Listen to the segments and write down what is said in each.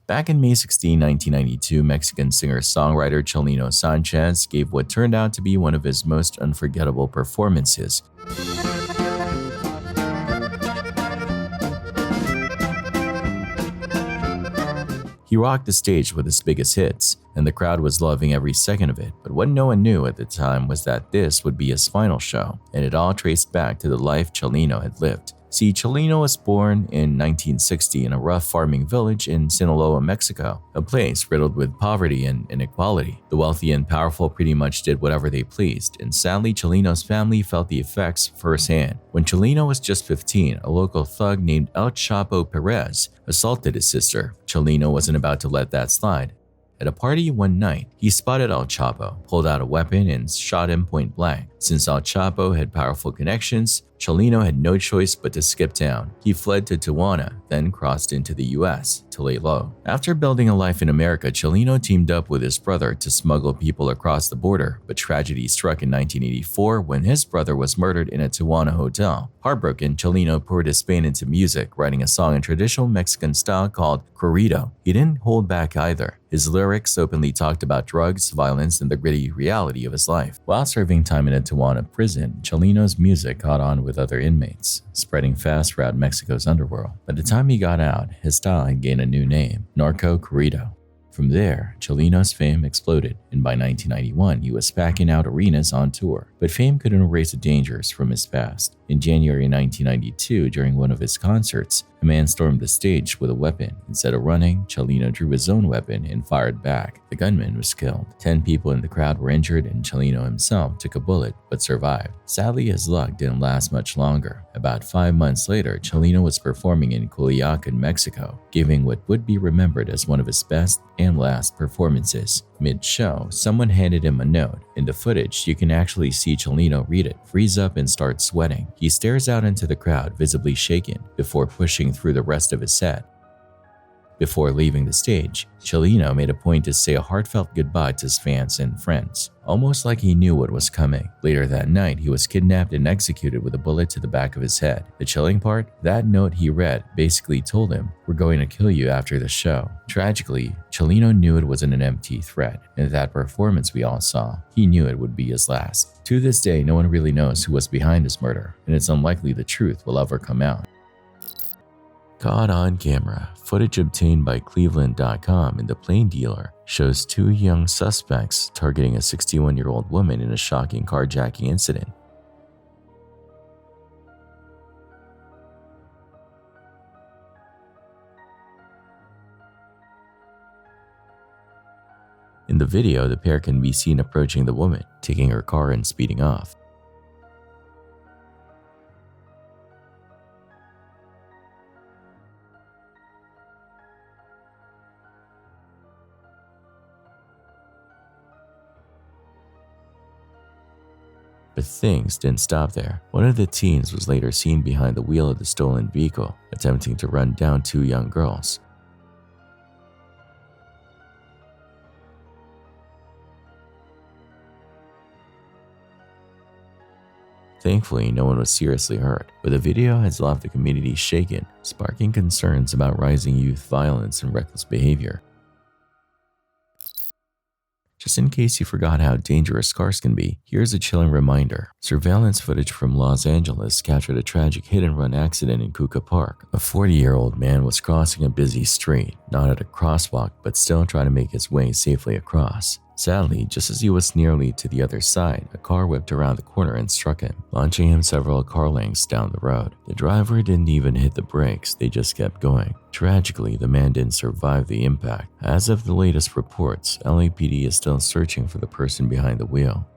Back in May 16, 1992, Mexican singer-songwriter Chelino Sanchez gave what turned out to be one of his most unforgettable performances. He rocked the stage with his biggest hits, and the crowd was loving every second of it. But what no one knew at the time was that this would be his final show, and it all traced back to the life Chelino had lived. See, Chelino was born in 1960 in a rough farming village in Sinaloa, Mexico, a place riddled with poverty and inequality. The wealthy and powerful pretty much did whatever they pleased, and sadly, Chelino's family felt the effects firsthand. When Chelino was just 15, a local thug named El Chapo Perez assaulted his sister. Chelino wasn't about to let that slide. At a party one night, he spotted El Chapo, pulled out a weapon, and shot him point blank. Since El Chapo had powerful connections, Chelino had no choice but to skip town. He fled to Tijuana, then crossed into the US to lay low. After building a life in America, Chelino teamed up with his brother to smuggle people across the border, but tragedy struck in 1984 when his brother was murdered in a Tijuana hotel. Heartbroken, Chelino poured his pain into music, writing a song in traditional Mexican style called Corrido. He didn't hold back either. His lyrics openly talked about drugs, violence, and the gritty reality of his life. While serving time in a Tijuana prison, Chelino's music caught on with other inmates, spreading fast throughout Mexico's underworld. By the time he got out, his style had gained a new name, Narco Corrido. From there, Chelino's fame exploded, and by 1991, he was packing out arenas on tour. But fame couldn't erase the dangers from his past. In January 1992, during one of his concerts, a man stormed the stage with a weapon. Instead of running, Chelino drew his own weapon and fired back. The gunman was killed. 10 people in the crowd were injured, and Chelino himself took a bullet but survived. Sadly, his luck didn't last much longer. About 5 months later, Chelino was performing in Culiacan, Mexico, giving what would be remembered as one of his best and last performances. Mid-show, someone handed him a note. In the footage, you can actually see Chelino read it, freeze up, and start sweating. He stares out into the crowd, visibly shaken, before pushing through the rest of his set. Before leaving the stage, Chelino made a point to say a heartfelt goodbye to his fans and friends, almost like he knew what was coming. Later that night, he was kidnapped and executed with a bullet to the back of his head. The chilling part? That note he read basically told him, "We're going to kill you after the show." Tragically, Chelino knew it wasn't an empty threat, and that performance we all saw, he knew it would be his last. To this day, no one really knows who was behind his murder, and it's unlikely the truth will ever come out. Caught on camera, footage obtained by Cleveland.com and the Plain Dealer shows 2 young suspects targeting a 61-year-old woman in a shocking carjacking incident. In the video, the pair can be seen approaching the woman, taking her car and speeding off. But things didn't stop there. One of the teens was later seen behind the wheel of the stolen vehicle, attempting to run down 2 young girls. Thankfully, no one was seriously hurt, but the video has left the community shaken, sparking concerns about rising youth violence and reckless behavior. Just in case you forgot how dangerous cars can be, here's a chilling reminder. Surveillance footage from Los Angeles captured a tragic hit-and-run accident in Kuka Park. A 40-year-old man was crossing a busy street, not at a crosswalk, but still trying to make his way safely across. Sadly, just as he was nearly to the other side, a car whipped around the corner and struck him, launching him several car lengths down the road. The driver didn't even hit the brakes, they just kept going. Tragically, the man didn't survive the impact. As of the latest reports, LAPD is still searching for the person behind the wheel.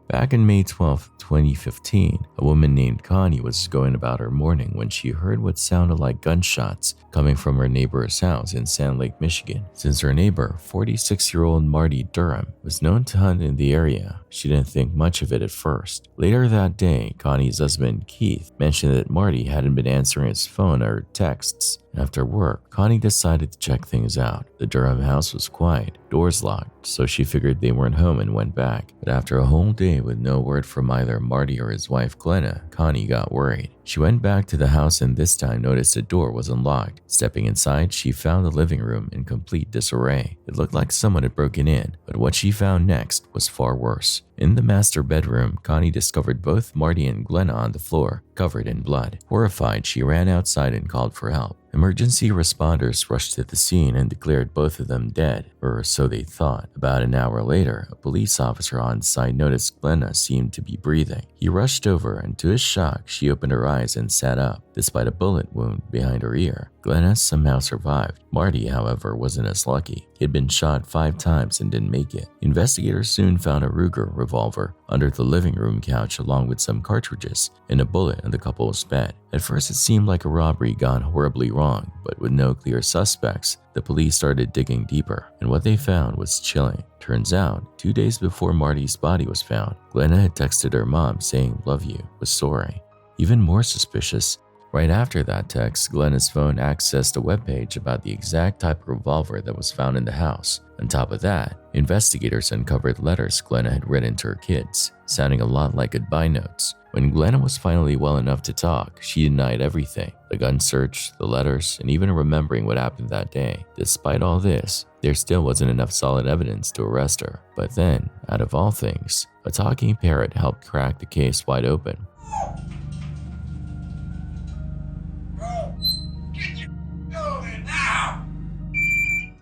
Back in May 12, 2015, a woman named Connie was going about her morning when she heard what sounded like gunshots coming from her neighbor's house in Sand Lake, Michigan. Since her neighbor, 46-year-old Marty Durham, was known to hunt in the area, she didn't think much of it at first. Later that day, Connie's husband, Keith, mentioned that Marty hadn't been answering his phone or texts, After work, Connie decided to check things out. The Durham house was quiet, doors locked, so she figured they weren't home and went back. But after a whole day with no word from either Marty or his wife Glenna, Connie got worried. She went back to the house and this time noticed the door was unlocked. Stepping inside, she found the living room in complete disarray. It looked like someone had broken in, but what she found next was far worse. In the master bedroom, Connie discovered both Marty and Glenna on the floor, covered in blood. Horrified, she ran outside and called for help. Emergency responders rushed to the scene and declared both of them dead, or so they thought. About an hour later, a police officer on site noticed Glenna seemed to be breathing. He rushed over and to his shock, she opened her eyes and sat up, despite a bullet wound behind her ear. Glenna somehow survived. Marty, however, wasn't as lucky. He had been shot 5 times and didn't make it. Investigators soon found a Ruger revolver under the living room couch along with some cartridges and a bullet in the couple's bed. At first it seemed like a robbery gone horribly wrong, but with no clear suspects, the police started digging deeper, and what they found was chilling. Turns out, 2 days before Marty's body was found, Glenna had texted her mom saying "love you," was sorry. Even more suspicious, right after that text, Glenna's phone accessed a webpage about the exact type of revolver that was found in the house. On top of that, investigators uncovered letters Glenna had written to her kids, sounding a lot like goodbye notes. When Glenna was finally well enough to talk, she denied everything: the gun search, the letters, and even remembering what happened that day. Despite all this, there still wasn't enough solid evidence to arrest her. But then, out of all things, a talking parrot helped crack the case wide open.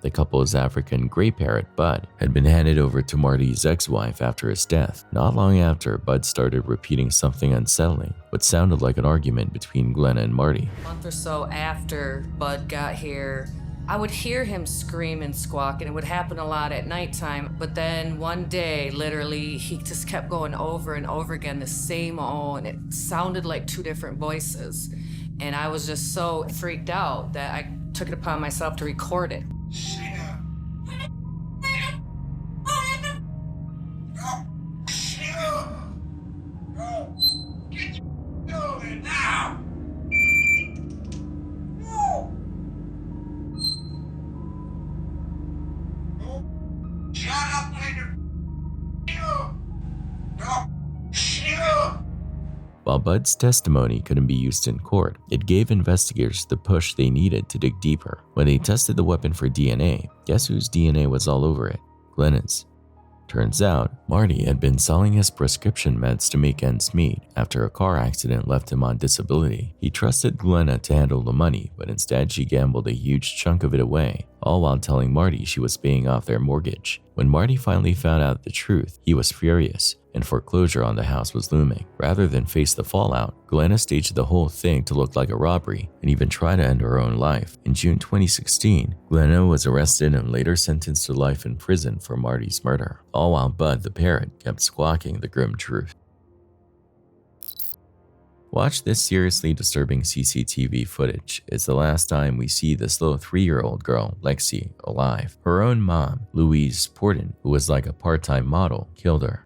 The couple's African gray parrot, Bud, had been handed over to Marty's ex-wife after his death. Not long after, Bud started repeating something unsettling, what sounded like an argument between Glenna and Marty. A month or so after Bud got here, I would hear him scream and squawk, and it would happen a lot at nighttime. But then one day, literally, he just kept going over and over again, the same and it sounded like 2 different voices. And I was just so freaked out that I took it upon myself to record it. While Bud's testimony couldn't be used in court, it gave investigators the push they needed to dig deeper. When they tested the weapon for DNA, guess whose DNA was all over it? Glenna's. Turns out, Marty had been selling his prescription meds to make ends meet after a car accident left him on disability. He trusted Glenna to handle the money, but instead she gambled a huge chunk of it away, all while telling Marty she was paying off their mortgage. When Marty finally found out the truth, he was furious, and foreclosure on the house was looming. Rather than face the fallout, Glenna staged the whole thing to look like a robbery and even try to end her own life. In June 2016, Glenna was arrested and later sentenced to life in prison for Marty's murder, all while Bud the parrot kept squawking the grim truth. Watch this seriously disturbing CCTV footage. It's the last time we see this little 3-year-old girl, Lexi, alive. Her own mom, Louise Porton, who was like a part-time model, killed her.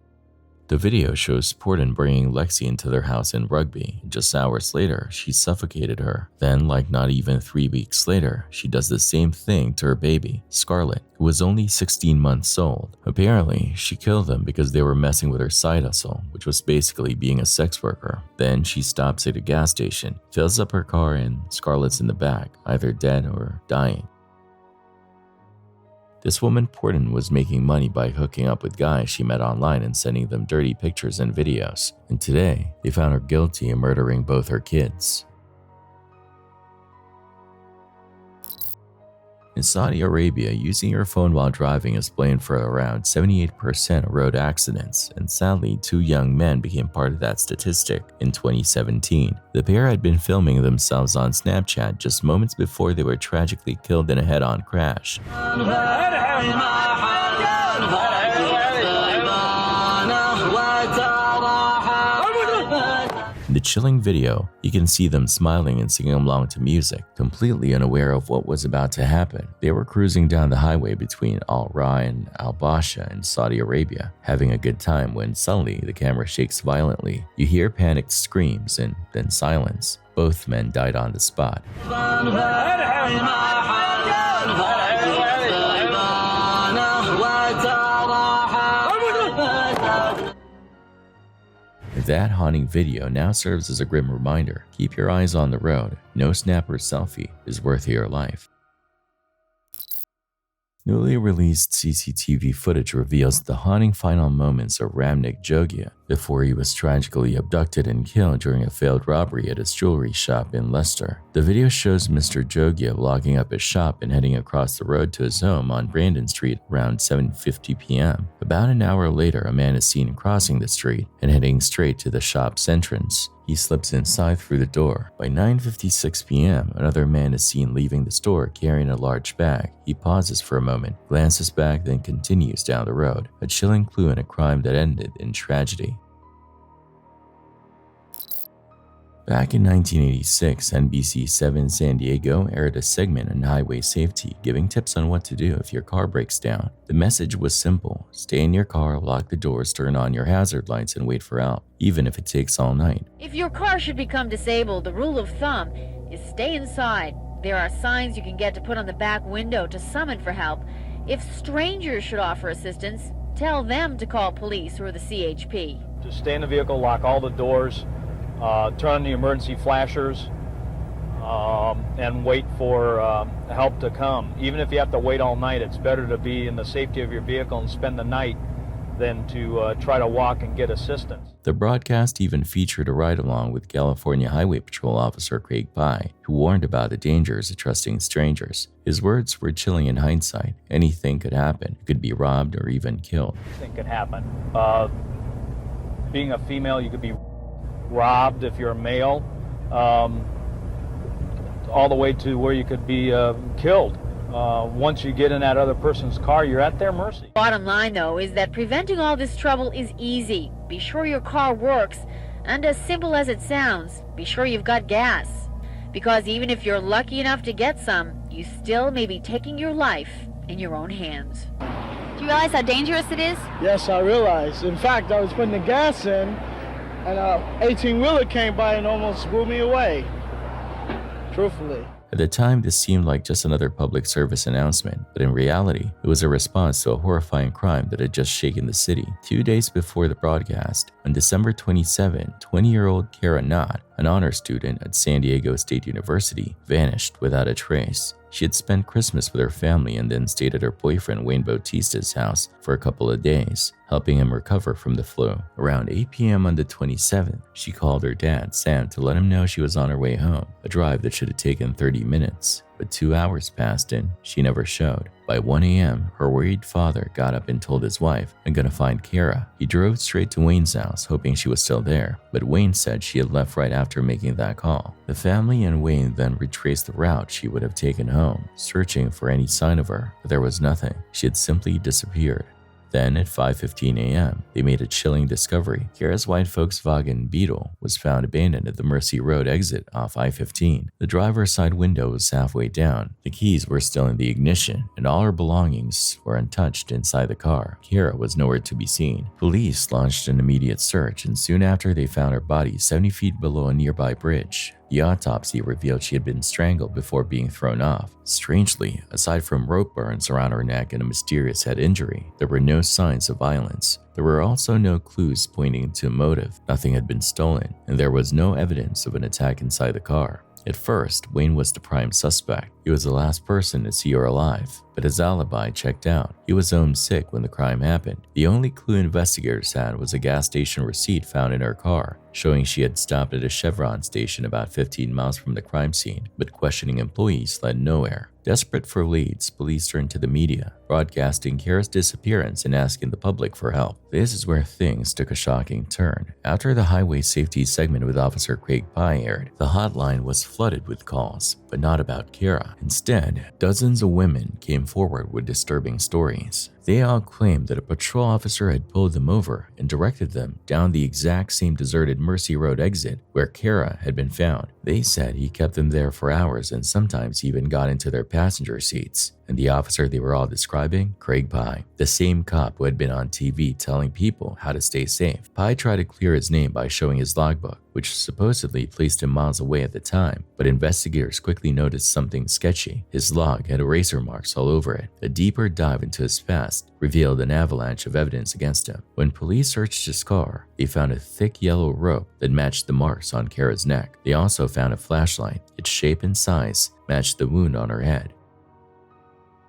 The video shows Porton bringing Lexi into their house in Rugby. Just hours later, she suffocated her. Then, like not even 3 weeks later, she does the same thing to her baby, Scarlett, who was only 16 months old. Apparently, she killed them because they were messing with her side hustle, which was basically being a sex worker. Then she stops at a gas station, fills up her car, and Scarlett's in the back, either dead or dying. This woman, Porton, was making money by hooking up with guys she met online and sending them dirty pictures and videos. And today, they found her guilty of murdering both her kids. In Saudi Arabia, using your phone while driving is blamed for around 78% of road accidents, and sadly, 2 young men became part of that statistic. In 2017, the pair had been filming themselves on Snapchat just moments before they were tragically killed in a head-on crash. In the the chilling video, you can see them smiling and singing along to music, completely unaware of what was about to happen. They were cruising down the highway between Al Rai and Al Basha in Saudi Arabia, having a good time when suddenly the camera shakes violently. You hear panicked screams and then silence. Both men died on the spot. That haunting video now serves as a grim reminder. Keep your eyes on the road. No snap or selfie is worth your life. Newly released CCTV footage reveals the haunting final moments of Ramnik Jogia before he was tragically abducted and killed during a failed robbery at his jewelry shop in Leicester. The video shows Mr. Jogia locking up his shop and heading across the road to his home on Brandon Street around 7:50 p.m. About an hour later, a man is seen crossing the street and heading straight to the shop's entrance. He slips inside through the door. By 9:56 p.m., another man is seen leaving the store carrying a large bag. He pauses for a moment, glances back, then continues down the road, a chilling clue in a crime that ended in tragedy. Back in 1986, NBC 7 San Diego aired a segment on highway safety, giving tips on what to do if your car breaks down. The message was simple: stay in your car, lock the doors, turn on your hazard lights, and wait for help, even if it takes all night. If your car should become disabled, the rule of thumb is stay inside. There are signs you can get to put on the back window to summon for help. If strangers should offer assistance, tell them to call police or the CHP. Just stay in the vehicle, lock all the doors, turn on the emergency flashers, and wait for help to come. Even if you have to wait all night, it's better to be in the safety of your vehicle and spend the night than to try to walk and get assistance. The broadcast even featured a ride-along with California Highway Patrol Officer Craig Pye, who warned about the dangers of trusting strangers. His words were chilling in hindsight. Anything could happen. You could be robbed or even killed. Anything could happen. Being a female, you could be robbed if you're a male, all the way to where you could be killed. Once you get in that other person's car, you're at their mercy. Bottom line, though, is that preventing all this trouble is easy. Be sure your car works, and as simple as it sounds, be sure you've got gas. Because even if you're lucky enough to get some, you still may be taking your life in your own hands. Do you realize how dangerous it is? Yes, I realize. In fact, I was putting the gas in, and an 18-wheeler came by and almost blew me away. Truthfully. At the time, this seemed like just another public service announcement, but in reality, it was a response to a horrifying crime that had just shaken the city. 2 days before the broadcast, on December 27, 20-year-old Kara Knott, an honor student at San Diego State University, vanished without a trace. She had spent Christmas with her family and then stayed at her boyfriend Wayne Bautista's house for a couple of days, helping him recover from the flu. Around 8 p.m. on the 27th, she called her dad, Sam, to let him know she was on her way home, a drive that should have taken 30 minutes. But 2 hours passed and she never showed. By 1 a.m., her worried father got up and told his wife, "I'm gonna find Kara." He drove straight to Wayne's house, hoping she was still there, but Wayne said she had left right after making that call. The family and Wayne then retraced the route she would have taken home, searching for any sign of her, but there was nothing. She had simply disappeared. Then, at 5:15 a.m., they made a chilling discovery. Kara's white Volkswagen Beetle was found abandoned at the Mercy Road exit off I-15. The driver's side window was halfway down. The keys were still in the ignition, and all her belongings were untouched inside the car. Kara was nowhere to be seen. Police launched an immediate search, and soon after they found her body 70 feet below a nearby bridge. The autopsy revealed she had been strangled before being thrown off. Strangely, aside from rope burns around her neck and a mysterious head injury, there were no signs of violence. There were also no clues pointing to a motive. Nothing had been stolen, and there was no evidence of an attack inside the car. At first, Wayne was the prime suspect. He was the last person to see her alive, but his alibi checked out. He was home sick when the crime happened. The only clue investigators had was a gas station receipt found in her car, showing she had stopped at a Chevron station about 15 miles from the crime scene, but questioning employees led nowhere. Desperate for leads, police turned to the media, broadcasting Kara's disappearance and asking the public for help. This is where things took a shocking turn. After the highway safety segment with Officer Craig Pye aired, the hotline was flooded with calls, but not about Kara. Instead, dozens of women came forward with disturbing stories. They all claimed that a patrol officer had pulled them over and directed them down the exact same deserted Mercy Road exit where Kara had been found. They said he kept them there for hours and sometimes even got into their passenger seats. And the officer they were all describing? Craig Pye, the same cop who had been on TV telling people how to stay safe. Pye tried to clear his name by showing his logbook, which supposedly placed him miles away at the time, but investigators quickly noticed something sketchy. His log had eraser marks all over it. A deeper dive into his past revealed an avalanche of evidence against him. When police searched his car, they found a thick yellow rope that matched the marks on Kara's neck. They also found a flashlight. Its shape and size matched the wound on her head.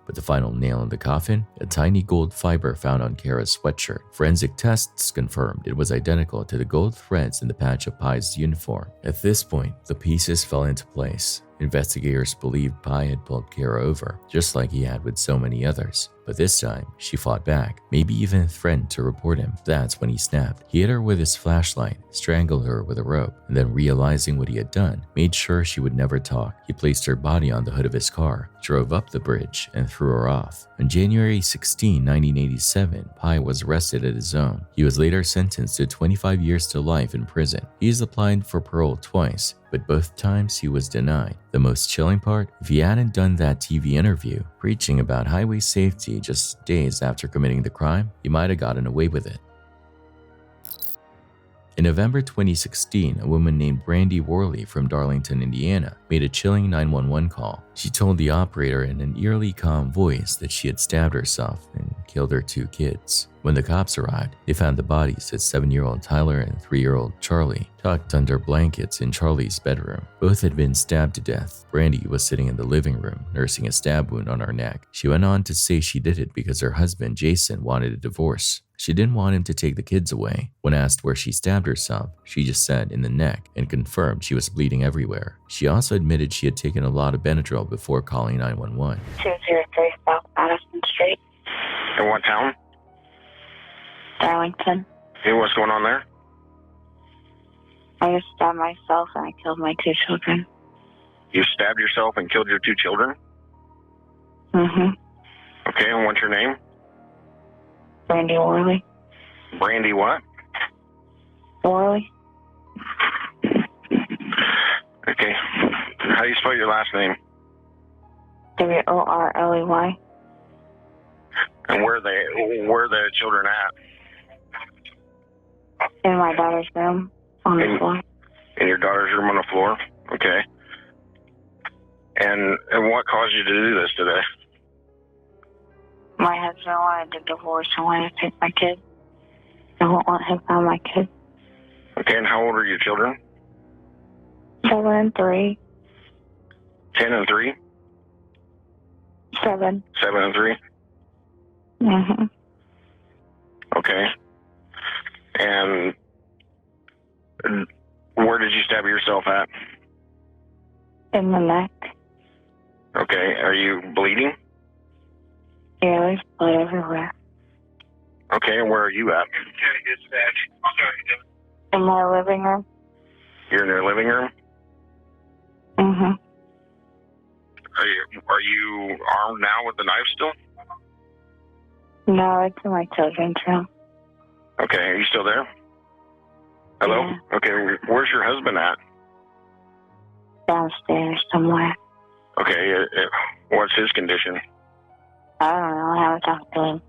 But the final nail in the coffin? A tiny gold fiber found on Kara's sweatshirt. Forensic tests confirmed it was identical to the gold threads in the patch of Pye's uniform. At this point, the pieces fell into place. Investigators believed Pye had pulled Kara over, just like he had with so many others. But this time, she fought back, maybe even threatened to report him. That's when he snapped. He hit her with his flashlight, strangled her with a rope, and then realizing what he had done, made sure she would never talk. He placed her body on the hood of his car, drove up the bridge, and threw her off. On January 16, 1987, Pye was arrested at his own. He was later sentenced to 25 years to life in prison. He's applied for parole twice, but both times he was denied. The most chilling part, if he hadn't done that TV interview preaching about highway safety just days after committing the crime, he might have gotten away with it. In November 2016, a woman named Brandy Worley from Darlington, Indiana, made a chilling 911 call. She told the operator in an eerily calm voice that she had stabbed herself and killed her 2 kids. When the cops arrived, they found the bodies of 7-year-old Tyler and 3-year-old Charlie tucked under blankets in Charlie's bedroom. Both had been stabbed to death. Brandy was sitting in the living room, nursing a stab wound on her neck. She went on to say she did it because her husband, Jason, wanted a divorce. She didn't want him to take the kids away. When asked where she stabbed herself, she just said in the neck and confirmed she was bleeding everywhere. She also admitted she had taken a lot of Benadryl before calling 911. 203 South Madison Street. In what town? Darlington. Hey, what's going on there? I just stabbed myself and I killed my 2 children. You stabbed yourself and killed your 2 children? Mm-hmm. Okay, and what's your name? Brandy Worley. Brandy what? Worley. Okay. How do you spell your last name? Worley. And where are the children at? In my daughter's room on the floor. In your daughter's room on the floor? Okay. And what caused you to do this today? My husband wanted a divorce and wanted to take my kid. I won't let him have my kid. Okay, and how old are your children? 7 and 3. 10 and 3? 7. 7 and 3? Mm-hmm. Okay. And where did you stab yourself at? In the neck. Okay, are you bleeding? Yeah, there's blood everywhere. Okay, and where are you at? In my living room. You're in your living room? Mm-hmm. Are you armed now with the knife still? No, it's in my children's room. Okay, are you still there? Hello? Yeah. Okay, where's your husband at? Downstairs somewhere. Okay, what's his condition? I don't know. I haven't talked to him.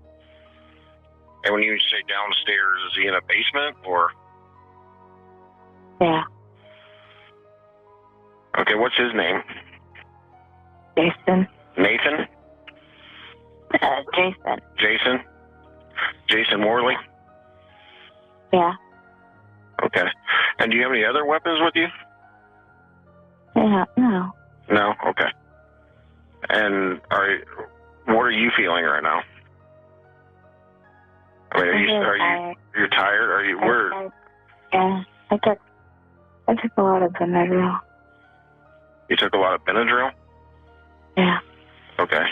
And when you say downstairs, is he in a basement or? Yeah. Okay, what's his name? Jason. Nathan? Jason. Jason? Jason Worley? Yeah. Okay. And do you have any other weapons with you? Yeah, no. No? Okay. And what are you feeling right now? I mean, you're tired? Are you, Yeah, I took a lot of Benadryl. You took a lot of Benadryl? Yeah. Okay.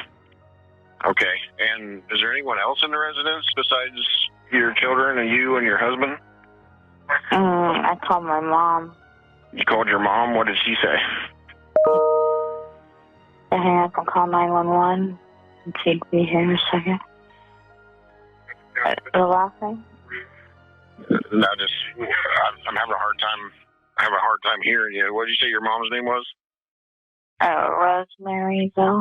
Okay. And is there anyone else in the residence besides your children and you and your husband? I called my mom. You called your mom? What did she say? I hang up and call 911 and she'd be here in a second. The last thing? No, just I'm having a hard time. I have a hard time hearing you. What did you say your mom's name was? Rosemary, though.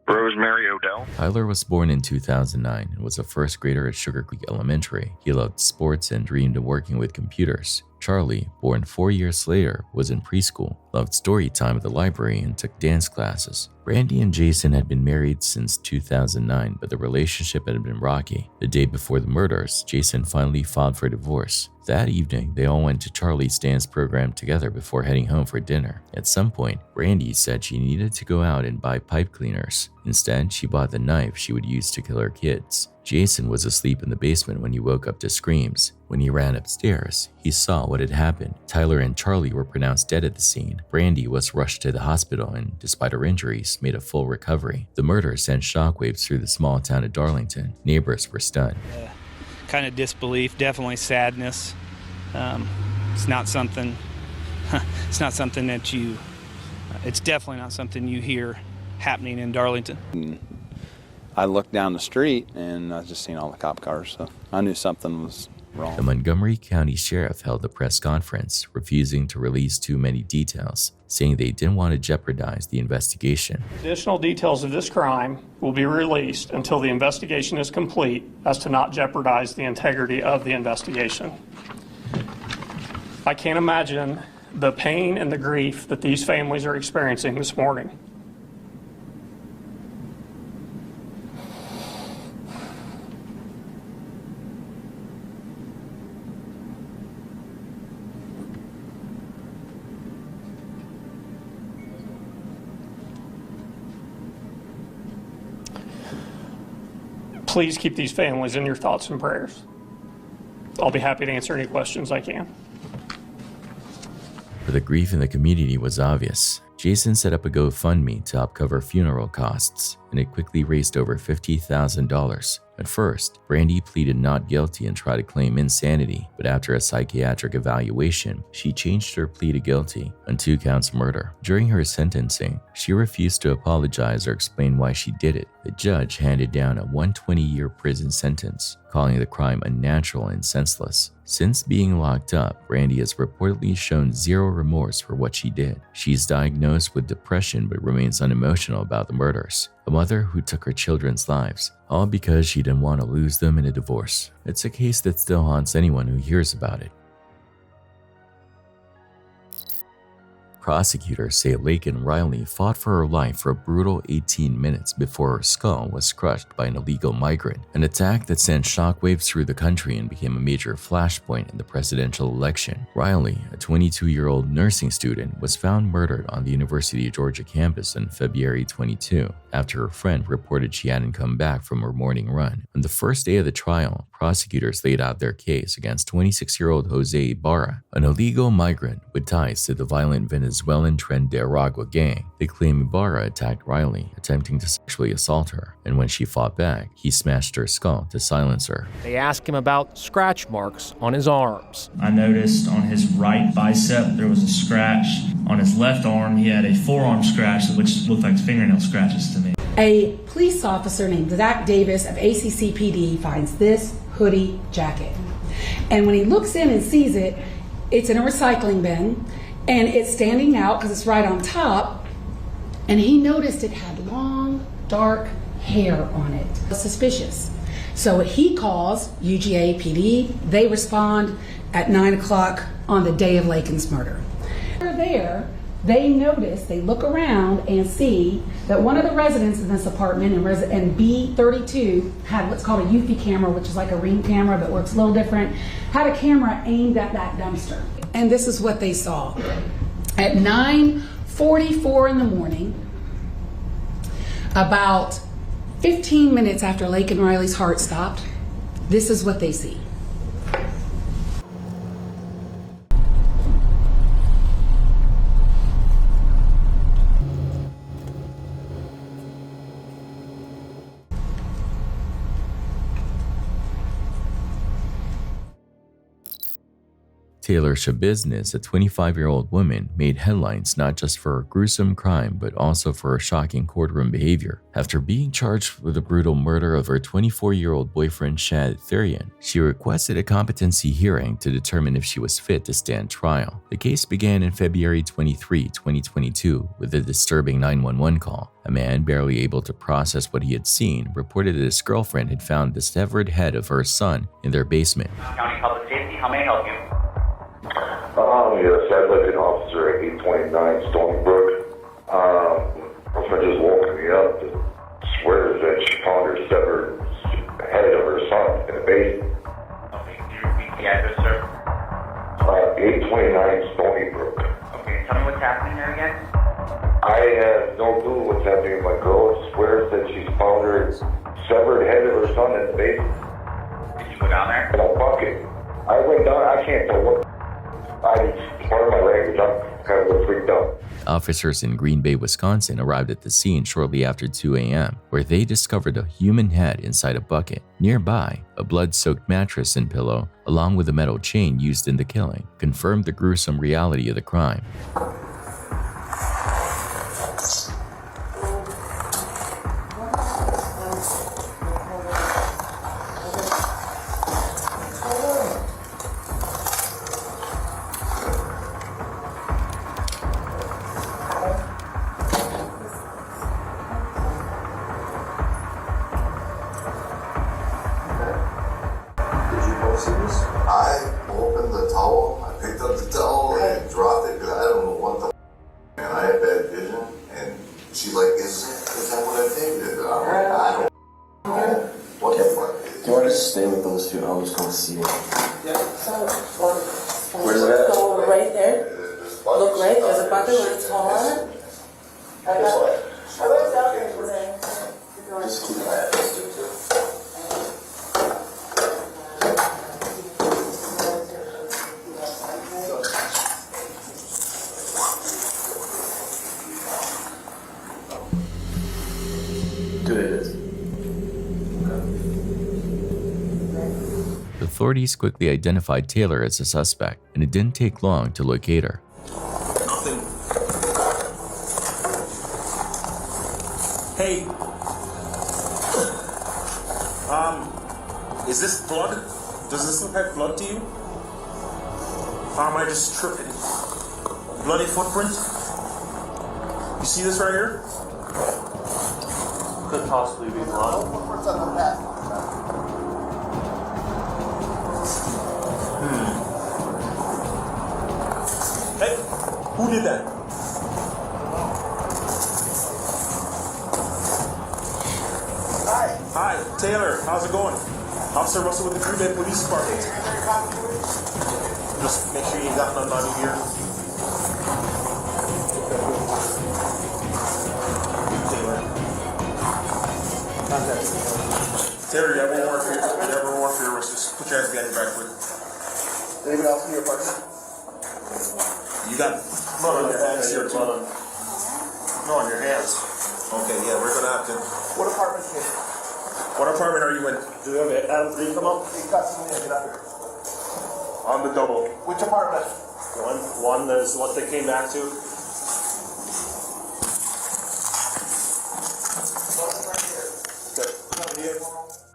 Rosemary Odell. Tyler was born in 2009 and was a first grader at Sugar Creek Elementary. He loved sports and dreamed of working with computers. Charlie, born 4 years later, was in preschool, loved story time at the library, and took dance classes. Brandy and Jason had been married since 2009, but the relationship had been rocky. The day before the murders, Jason finally filed for divorce. That evening, they all went to Charlie's dance program together before heading home for dinner. At some point, Brandy said she needed to go out and buy pipe cleaners. Instead, she bought the knife she would use to kill her kids. Jason was asleep in the basement when he woke up to screams. When he ran upstairs, he saw what had happened. Tyler and Charlie were pronounced dead at the scene. Brandy was rushed to the hospital and, despite her injuries, made a full recovery. The murder sent shockwaves through the small town of Darlington. Neighbors were stunned. Kind of disbelief, definitely sadness. It's not something that you, it's definitely not something you hear happening in Darlington. I looked down the street and I just seen all the cop cars, so I knew something was wrong. The Montgomery County Sheriff held a press conference, refusing to release too many details, saying they didn't want to jeopardize the investigation. Additional details of this crime will be released until the investigation is complete, as to not jeopardize the integrity of the investigation. I can't imagine the pain and the grief that these families are experiencing this morning. Please keep these families in your thoughts and prayers. I'll be happy to answer any questions I can. But the grief in the community was obvious. Jason set up a GoFundMe to help cover funeral costs, and it quickly raised over $50,000. At first, Brandy pleaded not guilty and tried to claim insanity, but after a psychiatric evaluation, she changed her plea to guilty on 2 counts of murder. During her sentencing, she refused to apologize or explain why she did it. The judge handed down a 120-year prison sentence, calling the crime unnatural and senseless. Since being locked up, Brandy has reportedly shown zero remorse for what she did. She's diagnosed with depression but remains unemotional about the murders. A mother who took her children's lives, all because she didn't want to lose them in a divorce. It's a case that still haunts anyone who hears about it. Prosecutors say Laken Riley fought for her life for a brutal 18 minutes before her skull was crushed by an illegal migrant, an attack that sent shockwaves through the country and became a major flashpoint in the presidential election. Riley, a 22-year-old nursing student, was found murdered on the University of Georgia campus on February 22, after her friend reported she hadn't come back from her morning run. On the first day of the trial, prosecutors laid out their case against 26-year-old Jose Ibarra, an illegal migrant with ties to the violent Venezuelan Tren de Aragua gang. They claim Ibarra attacked Riley, attempting to sexually assault her, and when she fought back, he smashed her skull to silence her. They asked him about scratch marks on his arms. I noticed on his right bicep there was a scratch. On his left arm, he had a forearm scratch, which looked like fingernail scratches to me. A police officer named Zach Davis of ACCPD finds this hoodie jacket. And when he looks in and sees it, it's in a recycling bin, and it's standing out because it's right on top, and he noticed it had long, dark hair on it. Suspicious. So he calls UGA PD. They respond at 9 o'clock on the day of Laken's murder. They're there. They notice, they look around and see that one of the residents in this apartment and B32 had what's called a Eufy camera, which is like a Ring camera but works a little different, had a camera aimed at that dumpster. And this is what they saw. At 9:44 in the morning, about 15 minutes after Laken Riley's heart stopped, this is what they see. Taylor Shabusiness, a 25-year-old woman, made headlines not just for her gruesome crime but also for her shocking courtroom behavior. After being charged with the brutal murder of her 24-year-old boyfriend Shad Therian, she requested a competency hearing to determine if she was fit to stand trial. The case began in February 23, 2022 with a disturbing 911 call. A man, barely able to process what he had seen, reported that his girlfriend had found the severed head of her son in their basement. County Public Safety, how may I help you? Yes, I'd like an officer at 829 Stony Brook. Girlfriend just woke me up and swears that she found her severed head of her son in the basement. Okay, can you repeat the address, sir? 829 Stony Brook. Okay, tell me what's happening there again? I have no clue what's happening. My girl swears that she's found her severed head of her son in the basement. Did you go down there? In a bucket. I went down, I can't tell what. Part of my language, I'm kind of freaked out. Officers in Green Bay, Wisconsin arrived at the scene shortly after 2 a.m., where they discovered a human head inside a bucket. Nearby, a blood-soaked mattress and pillow, along with a metal chain used in the killing, confirmed the gruesome reality of the crime. I opened the towel, I picked up the towel and dropped it because I don't know what the and I had bad vision and she's like, is that what I think? I'm like, I don't know what the fuck is. Do you want to stay with those two? I'll just go see it. Yeah. Where's it at? So right there. Look right, there's a bucket with a towel on it. Just keep that. Authorities quickly identified Taylor as a suspect, and it didn't take long to locate her. Nothing. Hey. Is this blood? Does this look like blood to you? Or am I just tripping? Bloody footprint? You see this right here? Could possibly be blood. Hey, who did that? Hi, Taylor, how's it going? Officer Russell with the Green Bay Police Department. Just make sure you ain't got nothing on you here. Taylor, you have one more for you. You have one more for your wrist. Just put your hands behind your back quick. Anybody else in your apartment? You got blood on your hands here too. No, on your hands. Okay, yeah, we're gonna have to. What apartment is it? What apartment are you in? Do you have an Adam 3 come up? You got somebody to get up here. On the double. Which apartment? One is what they came back to.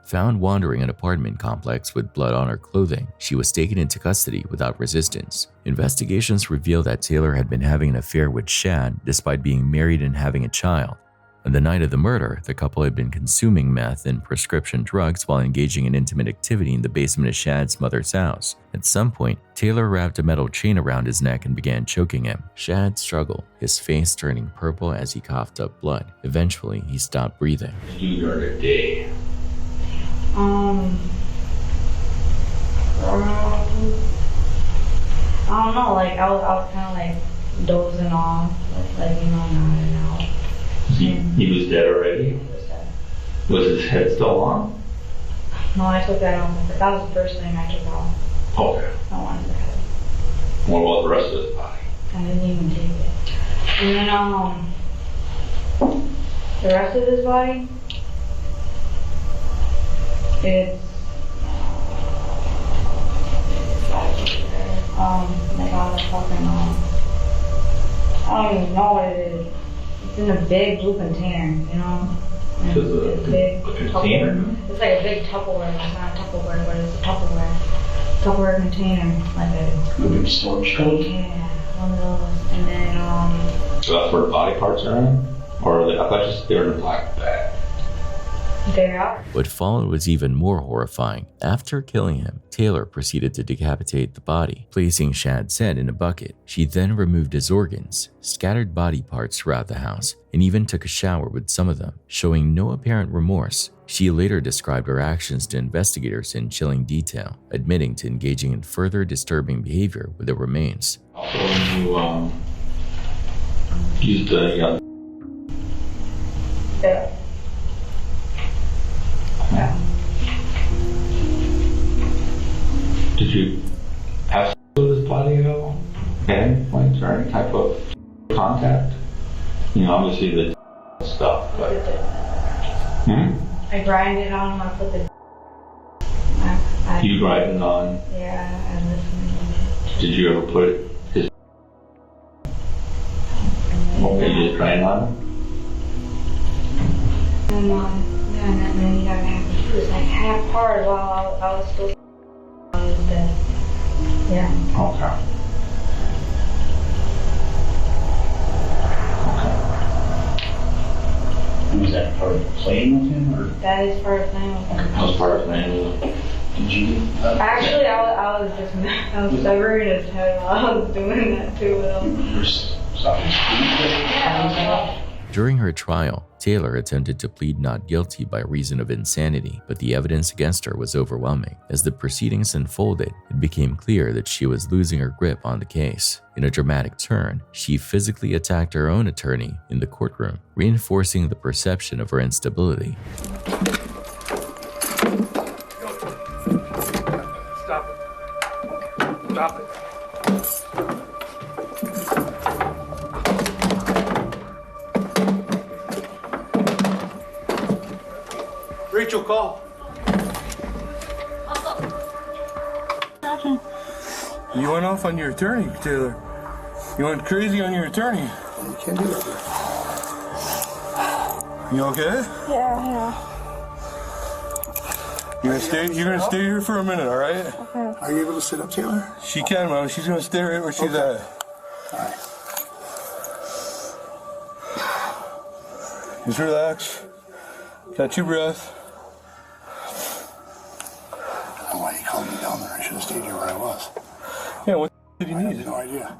Found wandering an apartment complex with blood on her clothing, she was taken into custody without resistance. Investigations revealed that Taylor had been having an affair with Shad despite being married and having a child. On the night of the murder, the couple had been consuming meth and prescription drugs while engaging in intimate activity in the basement of Shad's mother's house. At some point, Taylor wrapped a metal chain around his neck and began choking him. Shad struggled, his face turning purple as he coughed up blood. Eventually, he stopped breathing. You are a day. I don't know, like I was kind of like dozing off, like nodding out. He was dead already? Was his head still on? No, I took that off. That was the first thing I took off. Okay. I wanted the head. What about the rest of his body? I didn't even take it. And then the rest of his body, it's Like all the fucking, I don't even know what it is. It's in a big blue container, you know? And it's big. Container? It's like a big Tupperware. It's not a Tupperware, but it's a Tupperware container. Like a big storage code? Yeah, one of those. And then, So that's where the body parts are in? Or I thought they were in a black bag. they are. What followed was even more horrifying. After killing him, Taylor proceeded to decapitate the body, placing Shad's head in a bucket. She then removed his organs, scattered body parts throughout the house, and even took a shower with some of them, showing no apparent remorse. She later described her actions to investigators in chilling detail, admitting to engaging in further disturbing behavior with the remains. Also, when you used the Yeah. did you have sex with his body at all? At any point, or any type of contact? You know, obviously the stuff, but... I grinded on him, I put the... You grinded on? Yeah, I listened. Did you ever put his... You just grind on him? And then he got half, he was like half hard while I was still I was dead. Yeah. Okay. And was that part of playing with him, or? That is part of playing with him. That was part of playing with him. Did you? Actually, I was just, I was severing his head while I was doing that too with him. You were stopping Yeah. During her trial, Taylor attempted to plead not guilty by reason of insanity, but the evidence against her was overwhelming. As the proceedings unfolded, it became clear that she was losing her grip on the case. In a dramatic turn, she physically attacked her own attorney in the courtroom, reinforcing the perception of her instability. Stop it. Stop it. Rachel, call. You went off on your attorney, Taylor. You went crazy on your attorney. You can't do that. You okay? Yeah. You're gonna stay here for a minute, all right? Okay. Are you able to sit up, Taylor? She can, Mom. She's gonna stay right where she's at. All right. Just relax. Catch your breath. I don't know why you called me down there. I should have stayed here where I was. Yeah, what did you need? I have no idea.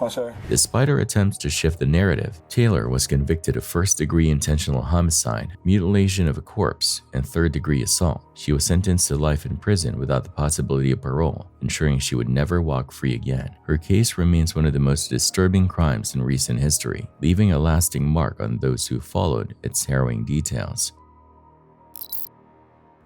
Oh, sorry. Despite her attempts to shift the narrative, Taylor was convicted of first-degree intentional homicide, mutilation of a corpse, and third-degree assault. She was sentenced to life in prison without the possibility of parole, ensuring she would never walk free again. Her case remains one of the most disturbing crimes in recent history, leaving a lasting mark on those who followed its harrowing details.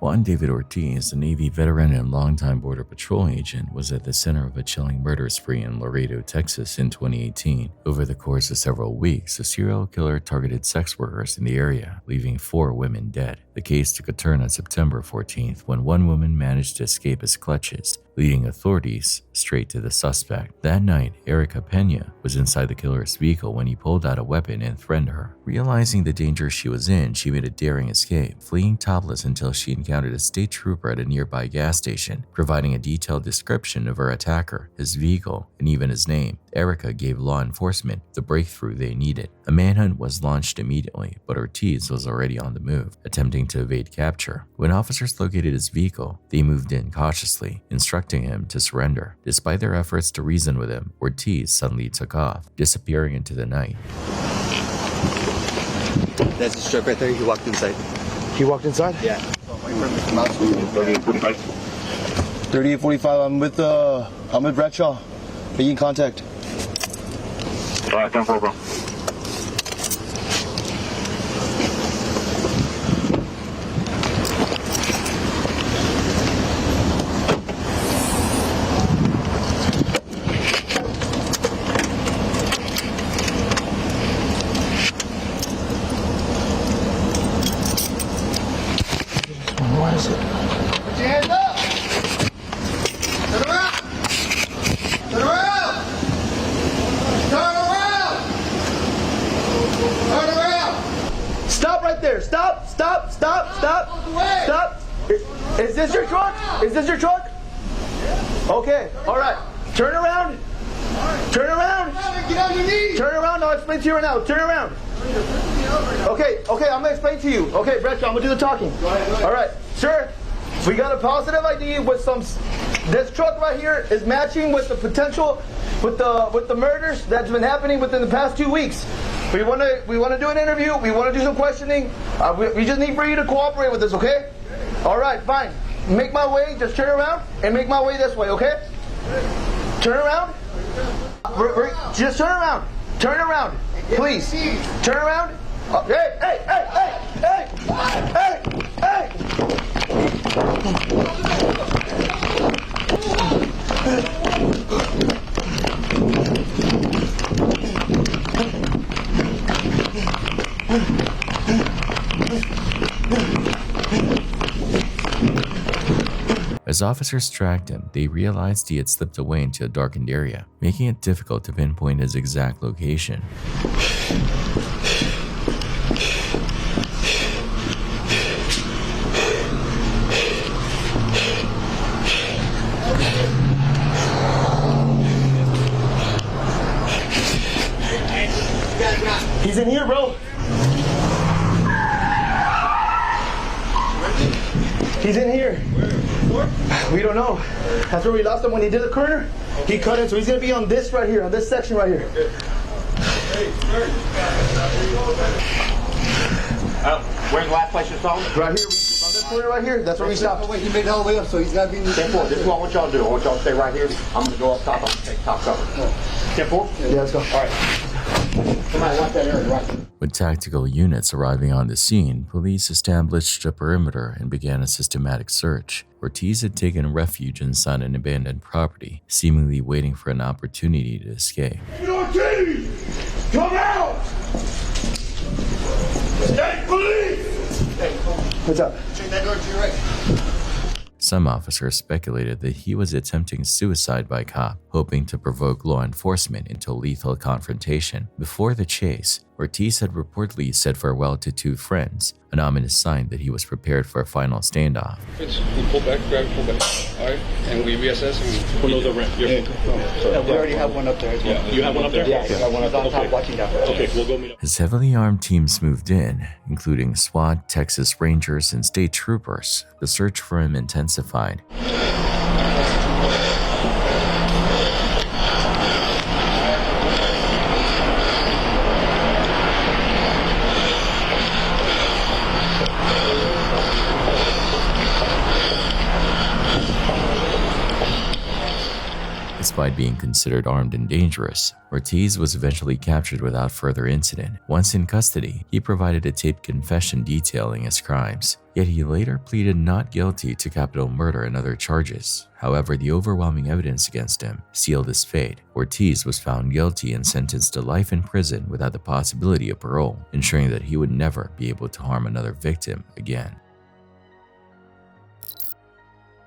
Juan David Ortiz, a Navy veteran and longtime Border Patrol agent, was at the center of a chilling murder spree in Laredo, Texas in 2018. Over the course of several weeks, a serial killer targeted sex workers in the area, leaving 4 women dead. The case took a turn on September 14th when one woman managed to escape his clutches, leading authorities straight to the suspect. That night, Erica Pena was inside the killer's vehicle when he pulled out a weapon and threatened her. Realizing the danger she was in, she made a daring escape, fleeing topless until she encountered a state trooper at a nearby gas station, providing a detailed description of her attacker, his vehicle, and even his name. Erica gave law enforcement the breakthrough they needed. A manhunt was launched immediately, but Ortiz was already on the move, attempting to evade capture. When officers located his vehicle, they moved in cautiously, instructing him to surrender. Despite their efforts to reason with him, Ortiz suddenly took off, disappearing into the night. That's the strip right there. He walked inside. He walked inside? Yeah. 3845. 3845. I'm with Bradshaw. Are you in contact? 10-4, bro. What is it? Put your hands up! Turn around! right there. Stop. Is this your truck? Is this your truck? Okay, all right. Turn around. Turn around. Get on your knees. Turn around. I'll explain to you right now. Turn around. Okay, I'm going to explain to you. Okay, Bradshaw, I'm going to do the talking. All right, sir, we got a positive ID with some... This truck right here is matching with the potential, with the murders that's been happening within the past 2 weeks. We want to do an interview. We want to do some questioning. We just need for you to cooperate with us, okay? All right, fine. Make my way. Just turn around and make my way this way, okay? Turn around. Just turn around. Turn around, please. Turn around. Hey! As officers tracked him, they realized he had slipped away into a darkened area, making it difficult to pinpoint his exact location. He's in here, bro. He's in here. We don't know. That's where we lost him when he did the corner. He cut in, so he's gonna be on this right here, on this section right here. Where's the last place you saw him? Right here, on this corner right here. That's where we stopped. Wait, he made it all the way up, so he's got to be in the... 10-4, this is what I want y'all to do. I want y'all to stay right here. I'm going to go up top. I'm going to take top cover. 10-4? Yeah, let's go. All right. Somebody watch that area right. With tactical units arriving on the scene, police established a perimeter and began a systematic search. Ortiz had taken refuge inside an abandoned property, seemingly waiting for an opportunity to escape. Ortiz! Come out! State police! What's up? Check that door to your right. Some officers speculated that he was attempting suicide by cop, hoping to provoke law enforcement into a lethal confrontation. Before the chase, Ortiz had reportedly said farewell to 2 friends, an ominous sign that he was prepared for a final standoff. We pull back, grab, pull back. All right, and we reassess and pull the ramp. We already have one up there as well. Yeah. You have one up there? Yeah, I got one up on top watching down. Okay, we'll go meet up. As heavily armed teams moved in, including SWAT, Texas Rangers, and state troopers, the search for him intensified. Despite being considered armed and dangerous, Ortiz was eventually captured without further incident. Once in custody, he provided a taped confession detailing his crimes, yet he later pleaded not guilty to capital murder and other charges. However, the overwhelming evidence against him sealed his fate. Ortiz was found guilty and sentenced to life in prison without the possibility of parole, ensuring that he would never be able to harm another victim again.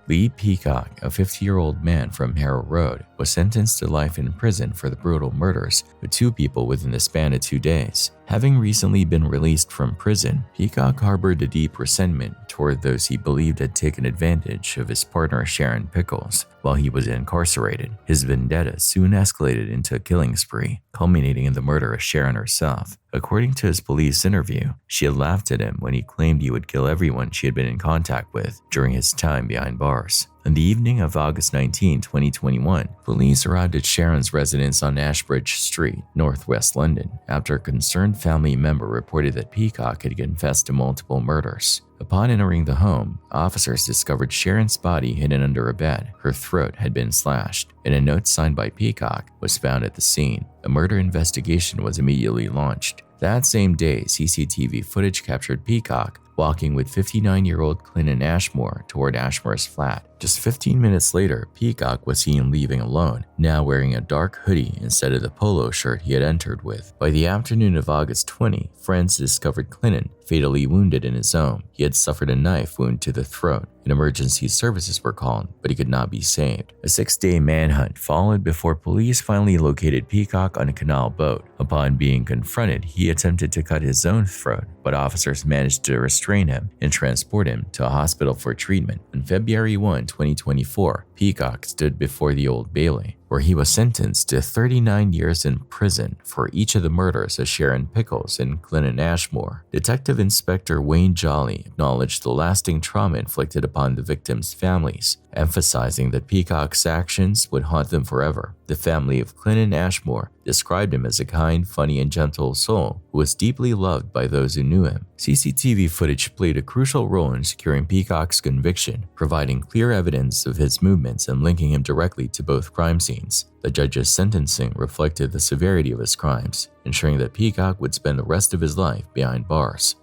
Lee Peacock, a 50-year-old man from Harrow Road, was sentenced to life in prison for the brutal murders of 2 people within the span of 2 days. Having recently been released from prison, Peacock harbored a deep resentment toward those he believed had taken advantage of his partner Sharon Pickles while he was incarcerated. His vendetta soon escalated into a killing spree, culminating in the murder of Sharon herself. According to his police interview, she had laughed at him when he claimed he would kill everyone she had been in contact with during his time behind bars. On the evening of August 19, 2021, police arrived at Sharon's residence on Ashbridge Street, northwest London, after a concerned family member reported that Peacock had confessed to multiple murders. Upon entering the home, officers discovered Sharon's body hidden under a bed. Her throat had been slashed, and a note signed by Peacock was found at the scene. A murder investigation was immediately launched. That same day, CCTV footage captured Peacock walking with 59-year-old Clinton Ashmore toward Ashmore's flat. Just 15 minutes later, Peacock was seen leaving alone, now wearing a dark hoodie instead of the polo shirt he had entered with. By the afternoon of August 20, friends discovered Clinton fatally wounded in his home. He had suffered a knife wound to the throat, and emergency services were called, but he could not be saved. A 6-day manhunt followed before police finally located Peacock on a canal boat. Upon being confronted, he attempted to cut his own throat, but officers managed to restrain him and transport him to a hospital for treatment. On February 1, 2024, Peacock stood before the Old Bailey, where he was sentenced to 39 years in prison for each of the murders of Sharon Pickles and Clinton Ashmore. Detective Inspector Wayne Jolly acknowledged the lasting trauma inflicted upon the victims' families, emphasizing that Peacock's actions would haunt them forever. The family of Clinton Ashmore described him as a kind, funny, and gentle soul who was deeply loved by those who knew him. CCTV footage played a crucial role in securing Peacock's conviction, providing clear evidence of his movements and linking him directly to both crime scenes. The judge's sentencing reflected the severity of his crimes, ensuring that Peacock would spend the rest of his life behind bars.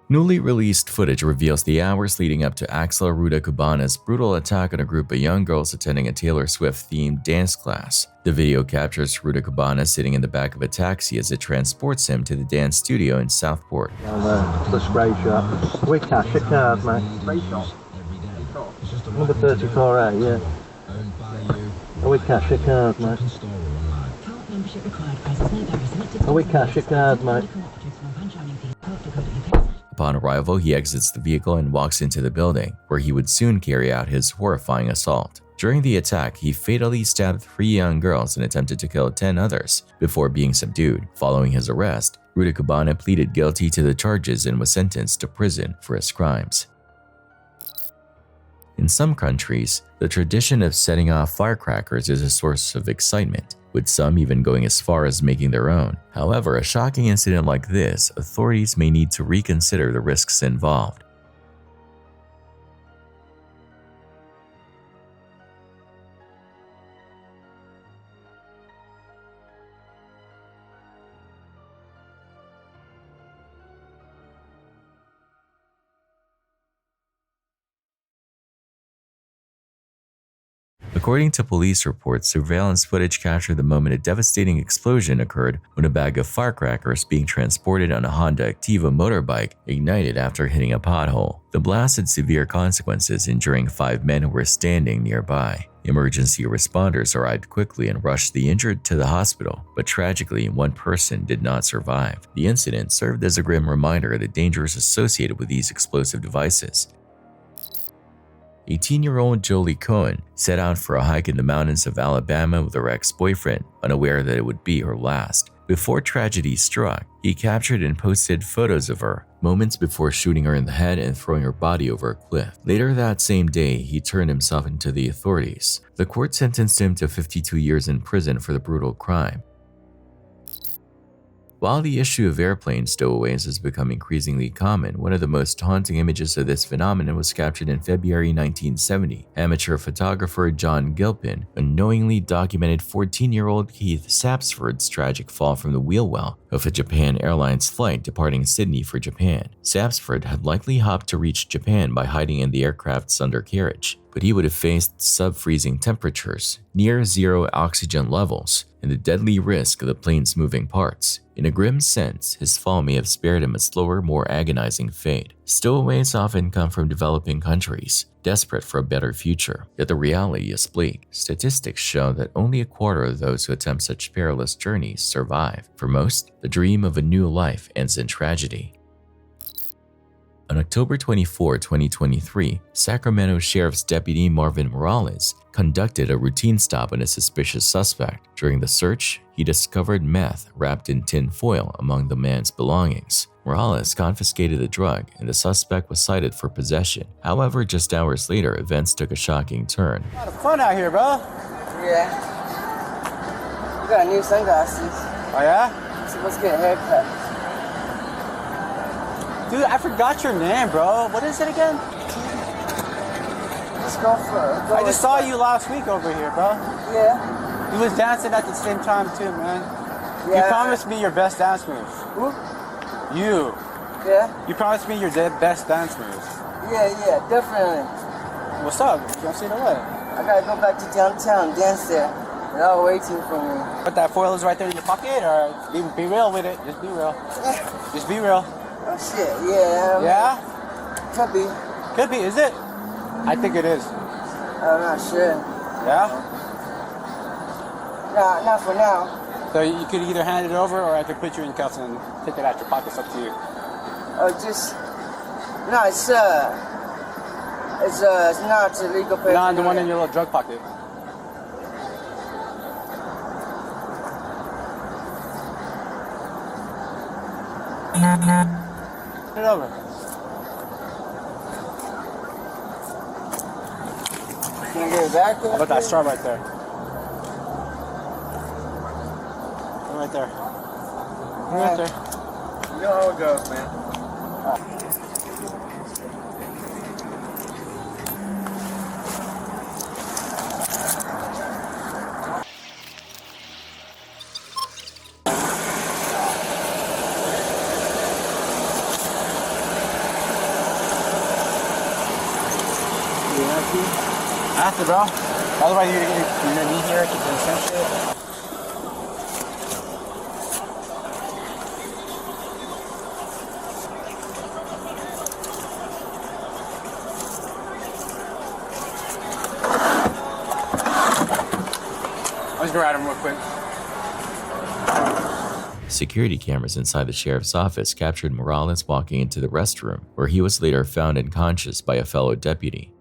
Newly released footage reveals the hours leading up to Axel Rudakubana's brutal attack on a group of young girls attending a Taylor Swift-themed dance class. The video captures Rudakubana sitting in the back of a taxi as it transports him to the dance studio in Southport. The spray shot. We cash it card, mate. Spray shot. Number 34A, yeah. We cash it card, mate. We cash it card, mate. Upon arrival, he exits the vehicle and walks into the building, where he would soon carry out his horrifying assault. During the attack, he fatally stabbed 3 young girls and attempted to kill 10 others before being subdued. Following his arrest, Rudakubana pleaded guilty to the charges and was sentenced to prison for his crimes. In some countries, the tradition of setting off firecrackers is a source of excitement, with some even going as far as making their own. However, a shocking incident like this, authorities may need to reconsider the risks involved. According to police reports, surveillance footage captured the moment a devastating explosion occurred when a bag of firecrackers being transported on a Honda Activa motorbike ignited after hitting a pothole. The blast had severe consequences, injuring 5 men who were standing nearby. Emergency responders arrived quickly and rushed the injured to the hospital, but tragically, 1 person did not survive. The incident served as a grim reminder of the dangers associated with these explosive devices. 18-year-old Jolie Cohen set out for a hike in the mountains of Alabama with her ex-boyfriend, unaware that it would be her last. Before tragedy struck, he captured and posted photos of her, moments before shooting her in the head and throwing her body over a cliff. Later that same day, he turned himself into the authorities. The court sentenced him to 52 years in prison for the brutal crime. While the issue of airplane stowaways has become increasingly common, one of the most haunting images of this phenomenon was captured in February 1970. Amateur photographer John Gilpin unknowingly documented 14-year-old Keith Sapsford's tragic fall from the wheel well of a Japan Airlines flight departing Sydney for Japan. Sapsford had likely hopped to reach Japan by hiding in the aircraft's undercarriage, but he would have faced sub-freezing temperatures, near-zero oxygen levels, and the deadly risk of the plane's moving parts. In a grim sense, his fall may have spared him a slower, more agonizing fate. Stowaways often come from developing countries, desperate for a better future. Yet the reality is bleak. Statistics show that only a quarter of those who attempt such perilous journeys survive. For most, the dream of a new life ends in tragedy. On October 24, 2023, Sacramento Sheriff's Deputy Marvin Morales conducted a routine stop on a suspicious suspect. During the search, he discovered meth wrapped in tin foil among the man's belongings. Morales confiscated the drug, and the suspect was cited for possession. However, just hours later, events took a shocking turn. A lot of fun out here, bro. Yeah. We got new sunglasses. Oh, yeah? So let's get a haircut. Dude, I forgot your name, bro. What is it again? Let's go for I just saw you last week over here, bro. Yeah. You was dancing at the same time too, man. Yeah. You promised me your best dance move. Who? You. Yeah? You promised me your best dance moves. Yeah, definitely. What's up? You gonna see the way? I gotta go back to downtown, dance there. They're all waiting for me. But that foil is right there in your pocket, or be real with it. Just be real. Just be real. Oh shit, yeah. Yeah? Could be. Could be, is it? I think it is. I'm not sure. Yeah? Nah, not for now. So you could either hand it over, or I could put you in cuffs and take it out your pocket. It's up to you. Oh, just... No, it's not illegal paper. No, the one in your little drug pocket. Put it over. Can I get it back? How about that straw right there? Right there. Right there. You know how it goes, man. After, bro. Otherwise, you're gonna be here, keep doing some shit. I'm just gonna ride him real quick. Security cameras inside the sheriff's office captured Morales walking into the restroom, where he was later found unconscious by a fellow deputy.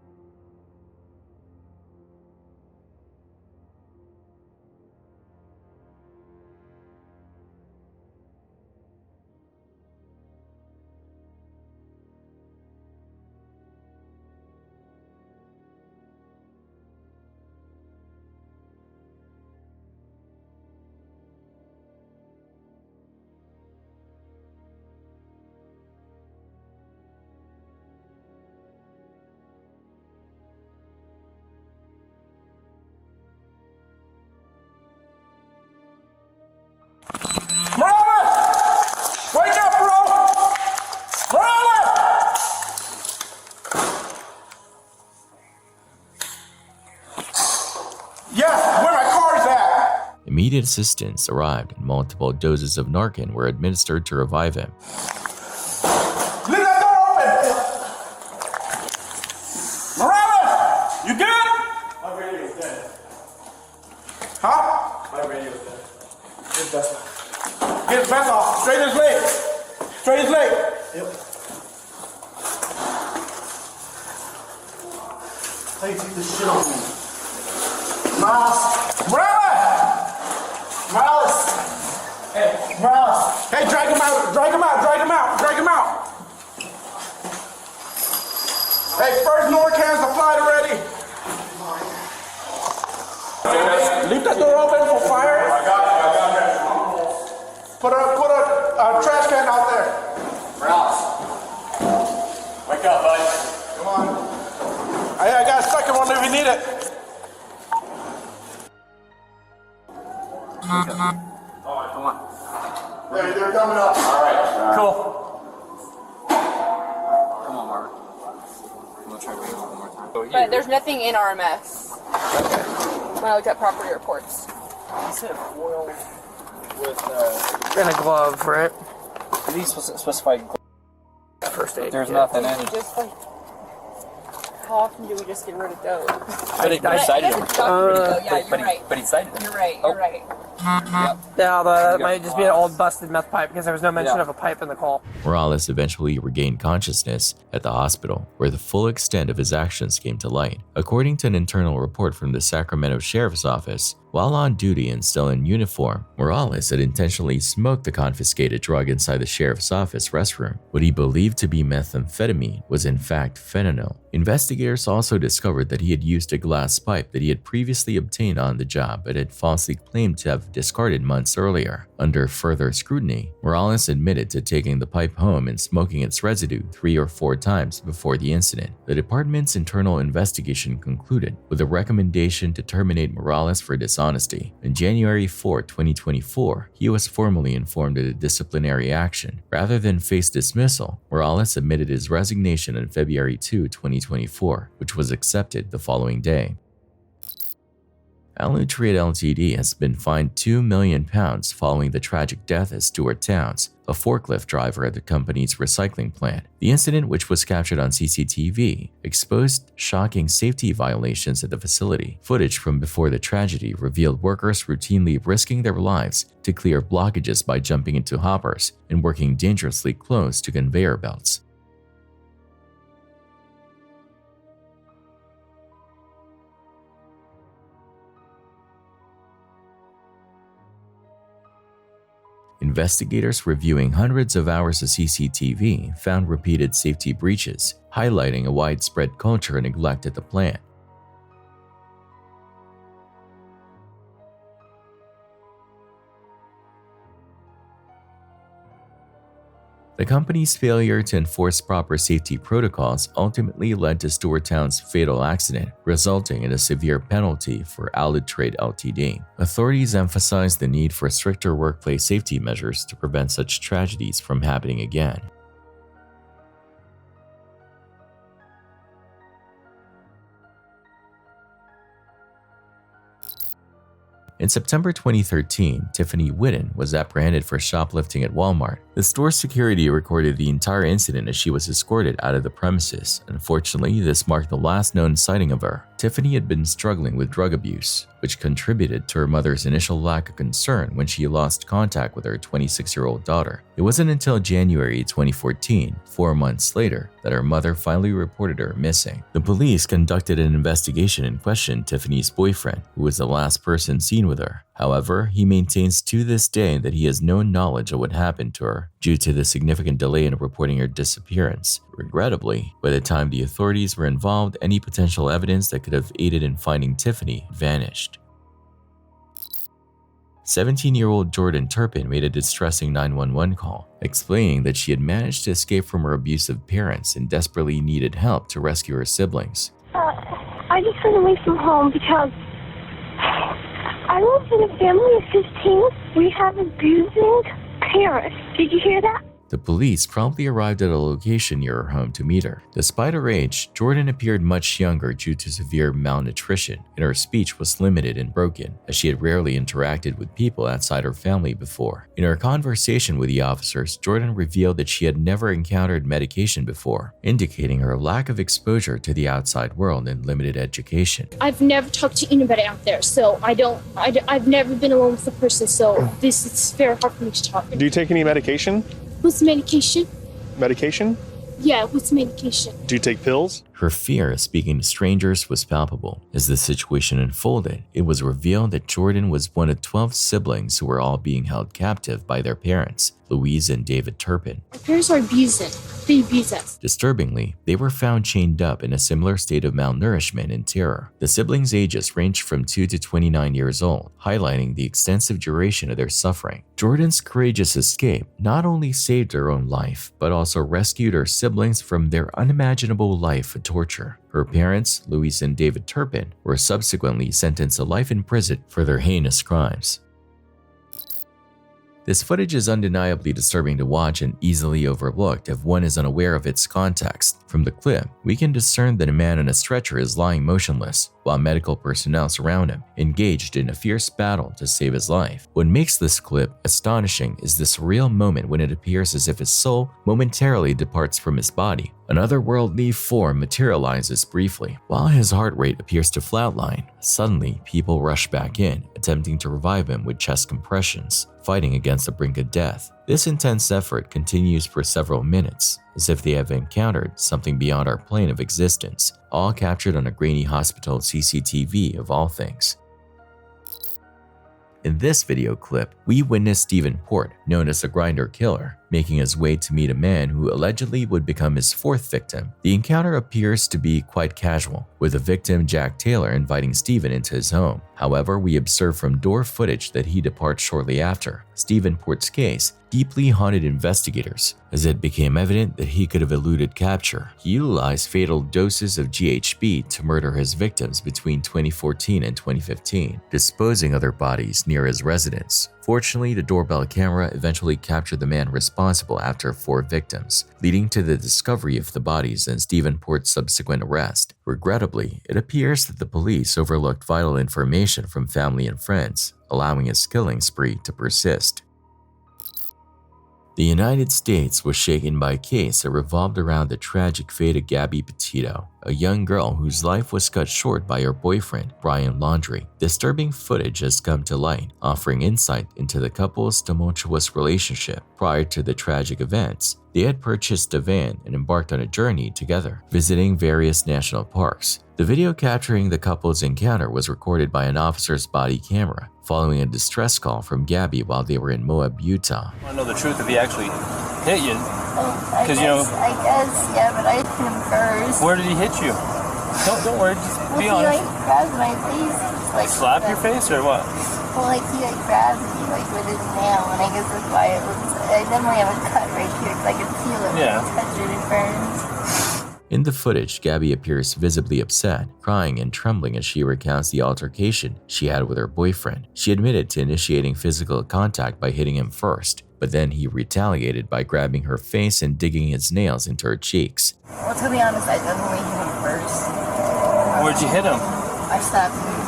Morales! Wake up, bro! Morales! Yeah, where my car's at? Immediate assistance arrived and multiple doses of Narcan were administered to revive him. Leave that door open! Morales! You good? My radio's dead. Huh? My radio's dead. It's best. Get his vest off. Straight his leg. Straight his leg. Yep. How you take this shit off me? Miles. Morales! Morales! Hey, Morales! Hey, drag him out! Drag him out! Drag him out! Drag him out! Hey, first Norcans applied already. Leave that door open for fire. I got it. Put a trash can out there. Morales. Wake up, bud. Come on. I got a second one if you need it. Alright, come on. Hey, they're coming up. Alright. Cool. Come on, Marvin. I'm gonna try to wait one more time. But there's nothing in RMS. Okay. When I looked at property reports. You said foil with And a glove, right? these specified First aid. There's nothing in Do we just like how often do we just get rid of those? But he cited him. Yeah, you're right. But he cited him. You're right. You're right. Yeah, although that might just be an old busted meth pipe because there was no mention Yeah. of a pipe in the call. Morales eventually regained consciousness at the hospital, where the full extent of his actions came to light. According to an internal report from the Sacramento Sheriff's Office, while on duty and still in uniform, Morales had intentionally smoked the confiscated drug inside the sheriff's office restroom. What he believed to be methamphetamine was in fact fentanyl. Investigators also discovered that he had used a glass pipe that he had previously obtained on the job but had falsely claimed to have discarded months earlier. Under further scrutiny, Morales admitted to taking the pipe home and smoking its residue 3 or 4 times before the incident. The department's internal investigation concluded with a recommendation to terminate Morales for dishonesty. On January 4, 2024, he was formally informed of the disciplinary action. Rather than face dismissal, Morales submitted his resignation on February 2, 2024, which was accepted the following day. SHOUTOUT Ltd has been fined £2 million following the tragic death of Stuart Towns, a forklift driver at the company's recycling plant. The incident, which was captured on CCTV, exposed shocking safety violations at the facility. Footage from before the tragedy revealed workers routinely risking their lives to clear blockages by jumping into hoppers and working dangerously close to conveyor belts. Investigators reviewing hundreds of hours of CCTV found repeated safety breaches, highlighting a widespread culture of neglect at the plant. The company's failure to enforce proper safety protocols ultimately led to Stuart Towns' fatal accident, resulting in a severe penalty for SHOUTOUT Ltd. Authorities emphasized the need for stricter workplace safety measures to prevent such tragedies from happening again. In September 2013, Tiffany Whitten was apprehended for shoplifting at Walmart. The store's security recorded the entire incident as she was escorted out of the premises. Unfortunately, this marked the last known sighting of her. Tiffany had been struggling with drug abuse, which contributed to her mother's initial lack of concern when she lost contact with her 26-year-old daughter. It wasn't until January 2014, 4 months later, that her mother finally reported her missing. The police conducted an investigation and questioned Tiffany's boyfriend, who was the last person seen with her. However, he maintains to this day that he has no knowledge of what happened to her due to the significant delay in reporting her disappearance. Regrettably, by the time the authorities were involved, any potential evidence that could have aided in finding Tiffany vanished. 17-year-old Jordan Turpin made a distressing 911 call, explaining that she had managed to escape from her abusive parents and desperately needed help to rescue her siblings. I just ran away from home because I live in a family of 15. We have abusing parents. Did you hear that? The police promptly arrived at a location near her home to meet her. Despite her age, Jordan appeared much younger due to severe malnutrition, and her speech was limited and broken, as she had rarely interacted with people outside her family before. In her conversation with the officers, Jordan revealed that she had never encountered medication before, indicating her lack of exposure to the outside world and limited education. I've never talked to anybody out there, so I've never been alone with a person, so this is very hard for me to talk. Do you take any medication? What's medication? Medication? Yeah, what's medication? Do you take pills? Her fear of speaking to strangers was palpable. As the situation unfolded, it was revealed that Jordan was one of 12 siblings who were all being held captive by their parents, Louise and David Turpin. My parents are abusing. They abuse us. Disturbingly, they were found chained up in a similar state of malnourishment and terror. The siblings' ages ranged from 2 to 29 years old, highlighting the extensive duration of their suffering. Jordan's courageous escape not only saved her own life, but also rescued her siblings from their unimaginable life of torture. Her parents, Louise and David Turpin, were subsequently sentenced to life in prison for their heinous crimes. This footage is undeniably disturbing to watch and easily overlooked if one is unaware of its context. From the clip, we can discern that a man on a stretcher is lying motionless, while medical personnel surround him, engaged in a fierce battle to save his life. What makes this clip astonishing is the surreal moment when it appears as if his soul momentarily departs from his body. An otherworldly form materializes briefly. While his heart rate appears to flatline, suddenly people rush back in, attempting to revive him with chest compressions, fighting against the brink of death. This intense effort continues for several minutes, as if they have encountered something beyond our plane of existence, all captured on a grainy hospital CCTV of all things. In this video clip, we witness Stephen Port, known as the Grinder Killer, making his way to meet a man who allegedly would become his fourth victim. The encounter appears to be quite casual, with the victim Jack Taylor inviting Stephen into his home. However, we observe from door footage that he departs shortly after. Stephen Port's case deeply haunted investigators, as it became evident that he could have eluded capture. He utilized fatal doses of GHB to murder his victims between 2014 and 2015, disposing of their bodies near his residence. Fortunately, the doorbell camera eventually captured the man responsible after 4 victims, leading to the discovery of the bodies and Stephen Port's subsequent arrest. Regrettably, it appears that the police overlooked vital information from family and friends, allowing his killing spree to persist. The United States was shaken by a case that revolved around the tragic fate of Gabby Petito, a young girl whose life was cut short by her boyfriend, Brian Laundrie. Disturbing footage has come to light, offering insight into the couple's tumultuous relationship. Prior to the tragic events, they had purchased a van and embarked on a journey together, visiting various national parks. The video capturing the couple's encounter was recorded by an officer's body camera, following a distress call from Gabby while they were in Moab, Utah. I want to know the truth if he actually hit you. I guess, yeah, but I hit him first. Where did he hit you? Don't worry, just be honest. He grabbed my face. Slap your face or what? Well, he grabbed me with his nail, and I guess that's why it was. I definitely have a cut right here because I could feel it. Yeah. When I touch it, it burns. In the footage, Gabby appears visibly upset, crying and trembling as she recounts the altercation she had with her boyfriend. She admitted to initiating physical contact by hitting him first, but then he retaliated by grabbing her face and digging his nails into her cheeks. Well, to be honest, I definitely hit him first. Where'd you hit him? I slapped him.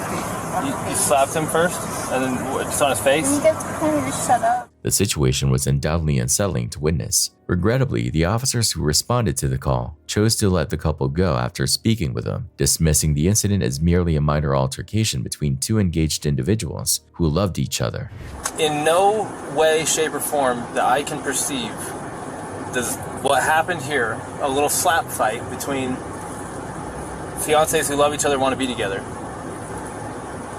You slapped him first? And then just on his face? And he gets kind of just shut up. The situation was undoubtedly unsettling to witness. Regrettably, the officers who responded to the call chose to let the couple go after speaking with them, dismissing the incident as merely a minor altercation between 2 engaged individuals who loved each other. In no way, shape, or form that I can perceive does what happened here, a little slap fight between fiancés who love each other and want to be together,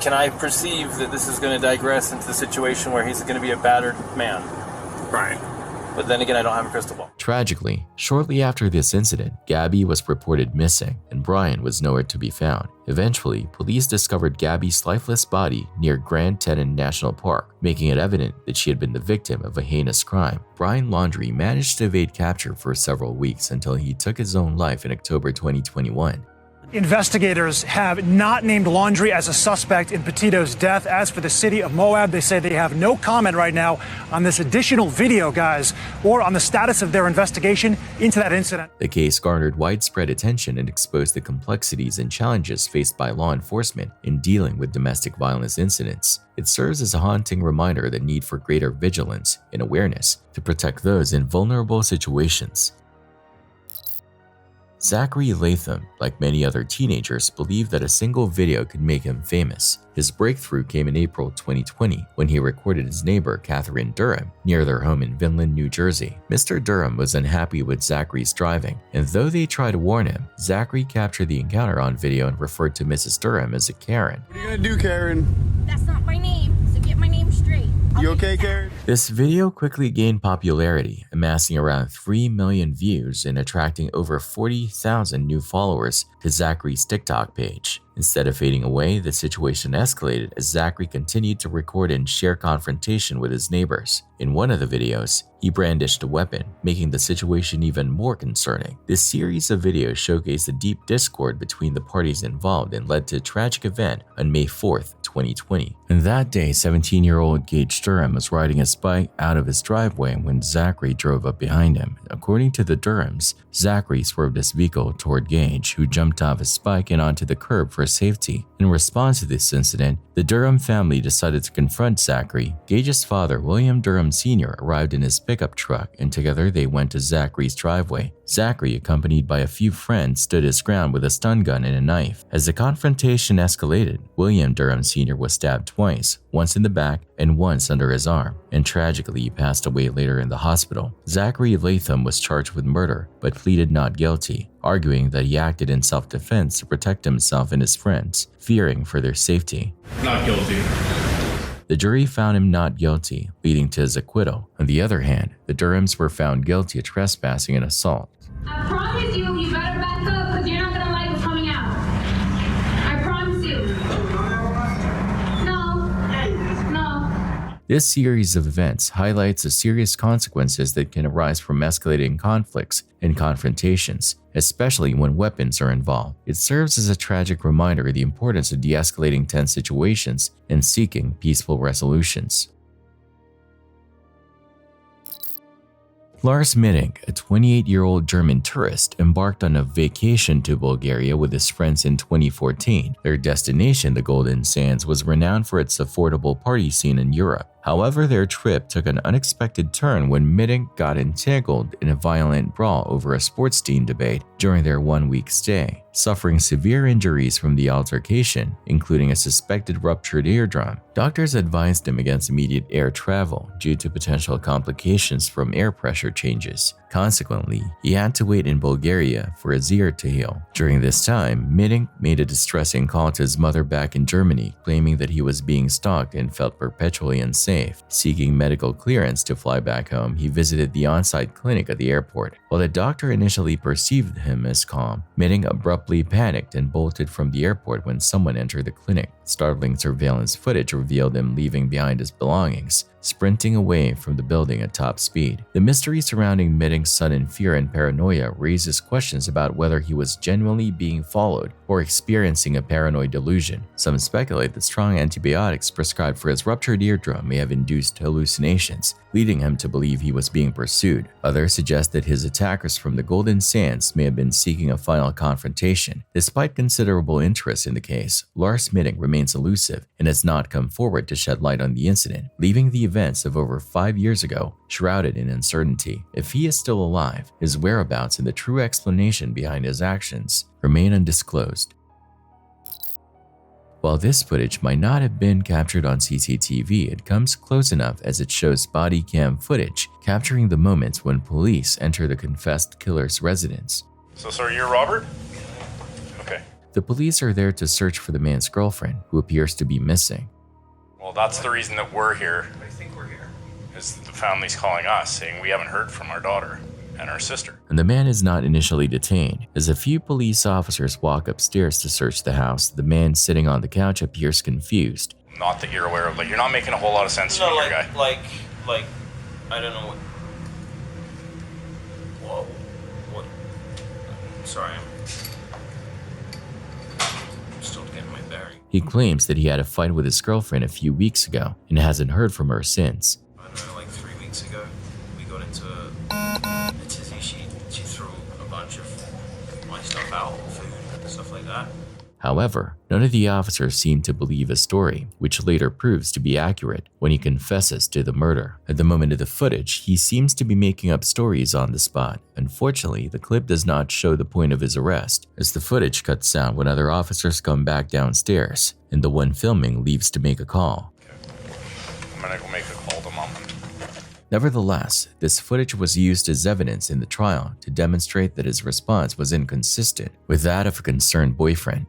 can I perceive that this is going to digress into the situation where he's going to be a battered man? Right. But then again, I don't have a crystal ball. Tragically, shortly after this incident, Gabby was reported missing and Brian was nowhere to be found. Eventually, police discovered Gabby's lifeless body near Grand Teton National Park, making it evident that she had been the victim of a heinous crime. Brian Laundrie managed to evade capture for several weeks until he took his own life in October 2021. Investigators have not named Laundrie as a suspect in Petito's death. As for the city of Moab, they say they have no comment right now on this additional video, guys, or on the status of their investigation into that incident. The case garnered widespread attention and exposed the complexities and challenges faced by law enforcement in dealing with domestic violence incidents. It serves as a haunting reminder of the need for greater vigilance and awareness to protect those in vulnerable situations. Zachary Latham, like many other teenagers, believed that a single video could make him famous. His breakthrough came in April 2020 when he recorded his neighbor Catherine Durham near their home in Vinland, New Jersey. Mr. Durham was unhappy with Zachary's driving, and though they tried to warn him, Zachary captured the encounter on video and referred to Mrs. Durham as a Karen. What are you gonna do, Karen? That's not my name, so get my name straight. You okay, Karen? This video quickly gained popularity, amassing around 3 million views and attracting over 40,000 new followers to Zachary's TikTok page. Instead of fading away, the situation escalated as Zachary continued to record and share confrontation with his neighbors. In one of the videos, he brandished a weapon, making the situation even more concerning. This series of videos showcased the deep discord between the parties involved and led to a tragic event on May 4th, 2020. And that day, 17-year-old Gage Durham was riding his bike out of his driveway when Zachary drove up behind him. According to the Durhams, Zachary swerved his vehicle toward Gage, who jumped off his bike and onto the curb for safety. In response to this incident, the Durham family decided to confront Zachary. Gage's father, William Durham Sr., arrived in his pickup truck, and together they went to Zachary's driveway. Zachary, accompanied by a few friends, stood his ground with a stun gun and a knife. As the confrontation escalated, William Durham Sr. was stabbed twice, once in the back and once under his arm, and tragically he passed away later in the hospital. Zachary Latham was charged with murder, but pleaded not guilty, arguing that he acted in self-defense to protect himself and his friends, fearing for their safety. Not guilty. The jury found him not guilty, leading to his acquittal. On the other hand, the Durhams were found guilty of trespassing and assault. I promise you, you better back up because you're not going to like what's coming out. I promise you. No. This series of events highlights the serious consequences that can arise from escalating conflicts and confrontations, especially when weapons are involved. It serves as a tragic reminder of the importance of de-escalating tense situations and seeking peaceful resolutions. Lars Mitting, a 28-year-old German tourist, embarked on a vacation to Bulgaria with his friends in 2014. Their destination, the Golden Sands, was renowned for its affordable party scene in Europe. However, their trip took an unexpected turn when Mitting got entangled in a violent brawl over a sports team debate during their one-week stay, suffering severe injuries from the altercation, including a suspected ruptured eardrum. Doctors advised him against immediate air travel due to potential complications from air pressure changes. Consequently, he had to wait in Bulgaria for his ear to heal. During this time, Mitting made a distressing call to his mother back in Germany, claiming that he was being stalked and felt perpetually unsafe. Seeking medical clearance to fly back home, he visited the on-site clinic at the airport. While the doctor initially perceived him as calm, Mitting abruptly panicked and bolted from the airport when someone entered the clinic. Startling surveillance footage revealed him leaving behind his belongings, sprinting away from the building at top speed. The mystery surrounding Mitting's sudden fear and paranoia raises questions about whether he was genuinely being followed or experiencing a paranoid delusion. Some speculate that strong antibiotics prescribed for his ruptured eardrum may have induced hallucinations, leading him to believe he was being pursued. Others suggest that his attackers from the Golden Sands may have been seeking a final confrontation. Despite considerable interest in the case, Lars Mitting remains elusive and has not come forward to shed light on the incident, leaving the events of over 5 years ago shrouded in uncertainty. If he is still alive, his whereabouts and the true explanation behind his actions remain undisclosed. While this footage might not have been captured on CCTV, it comes close enough as it shows body cam footage capturing the moments when police enter the confessed killer's residence. So, sir, you're Robert? Okay. The police are there to search for the man's girlfriend, who appears to be missing. Well, that's the reason that we're here. I think we're here. Is the family's calling us saying we haven't heard from our daughter and our sister. And the man is not initially detained. As a few police officers walk upstairs to search the house, the man sitting on the couch appears confused. Not that you're aware of. Like, you're not making a whole lot of sense to me, here, guy. Like, I don't know what. Sorry, I'm still getting my bearing. He claims that he had a fight with his girlfriend a few weeks ago and hasn't heard from her since. I don't know, like 3 weeks ago, we got into a tizzy. She threw a bunch of my stuff out, food, stuff like that. However, none of the officers seem to believe his story, which later proves to be accurate when he confesses to the murder. At the moment of the footage, he seems to be making up stories on the spot. Unfortunately, the clip does not show the point of his arrest, as the footage cuts out when other officers come back downstairs, and the one filming leaves to make a call. I'm gonna go make a call to mom. Nevertheless, this footage was used as evidence in the trial to demonstrate that his response was inconsistent with that of a concerned boyfriend.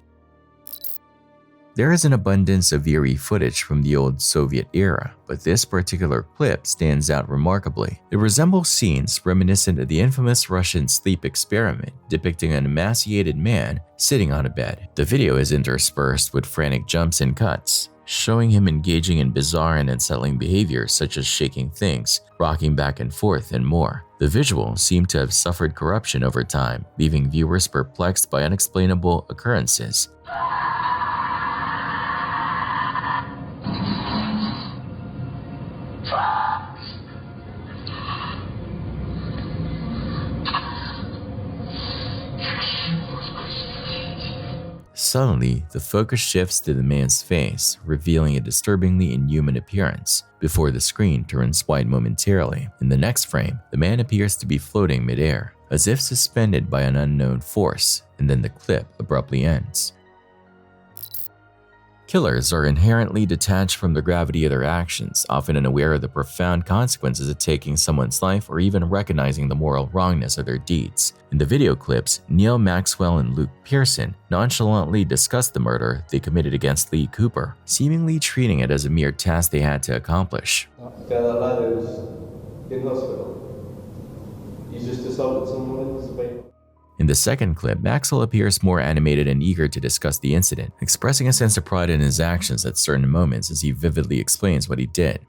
There is an abundance of eerie footage from the old Soviet era, but this particular clip stands out remarkably. It resembles scenes reminiscent of the infamous Russian sleep experiment, depicting an emaciated man sitting on a bed. The video is interspersed with frantic jumps and cuts, showing him engaging in bizarre and unsettling behaviors such as shaking things, rocking back and forth, and more. The visuals seem to have suffered corruption over time, leaving viewers perplexed by unexplainable occurrences. Suddenly, the focus shifts to the man's face, revealing a disturbingly inhuman appearance, before the screen turns white momentarily. In the next frame, the man appears to be floating midair, as if suspended by an unknown force, and then the clip abruptly ends. Killers are inherently detached from the gravity of their actions, often unaware of the profound consequences of taking someone's life or even recognizing the moral wrongness of their deeds. In the video clips, Neil Maxwell and Luke Pearson nonchalantly discussed the murder they committed against Lee Cooper, seemingly treating it as a mere task they had to accomplish. The lad who's in hospital, he's just assaulted someone in his vein. In the second clip, Maxwell appears more animated and eager to discuss the incident, expressing a sense of pride in his actions at certain moments as he vividly explains what he did.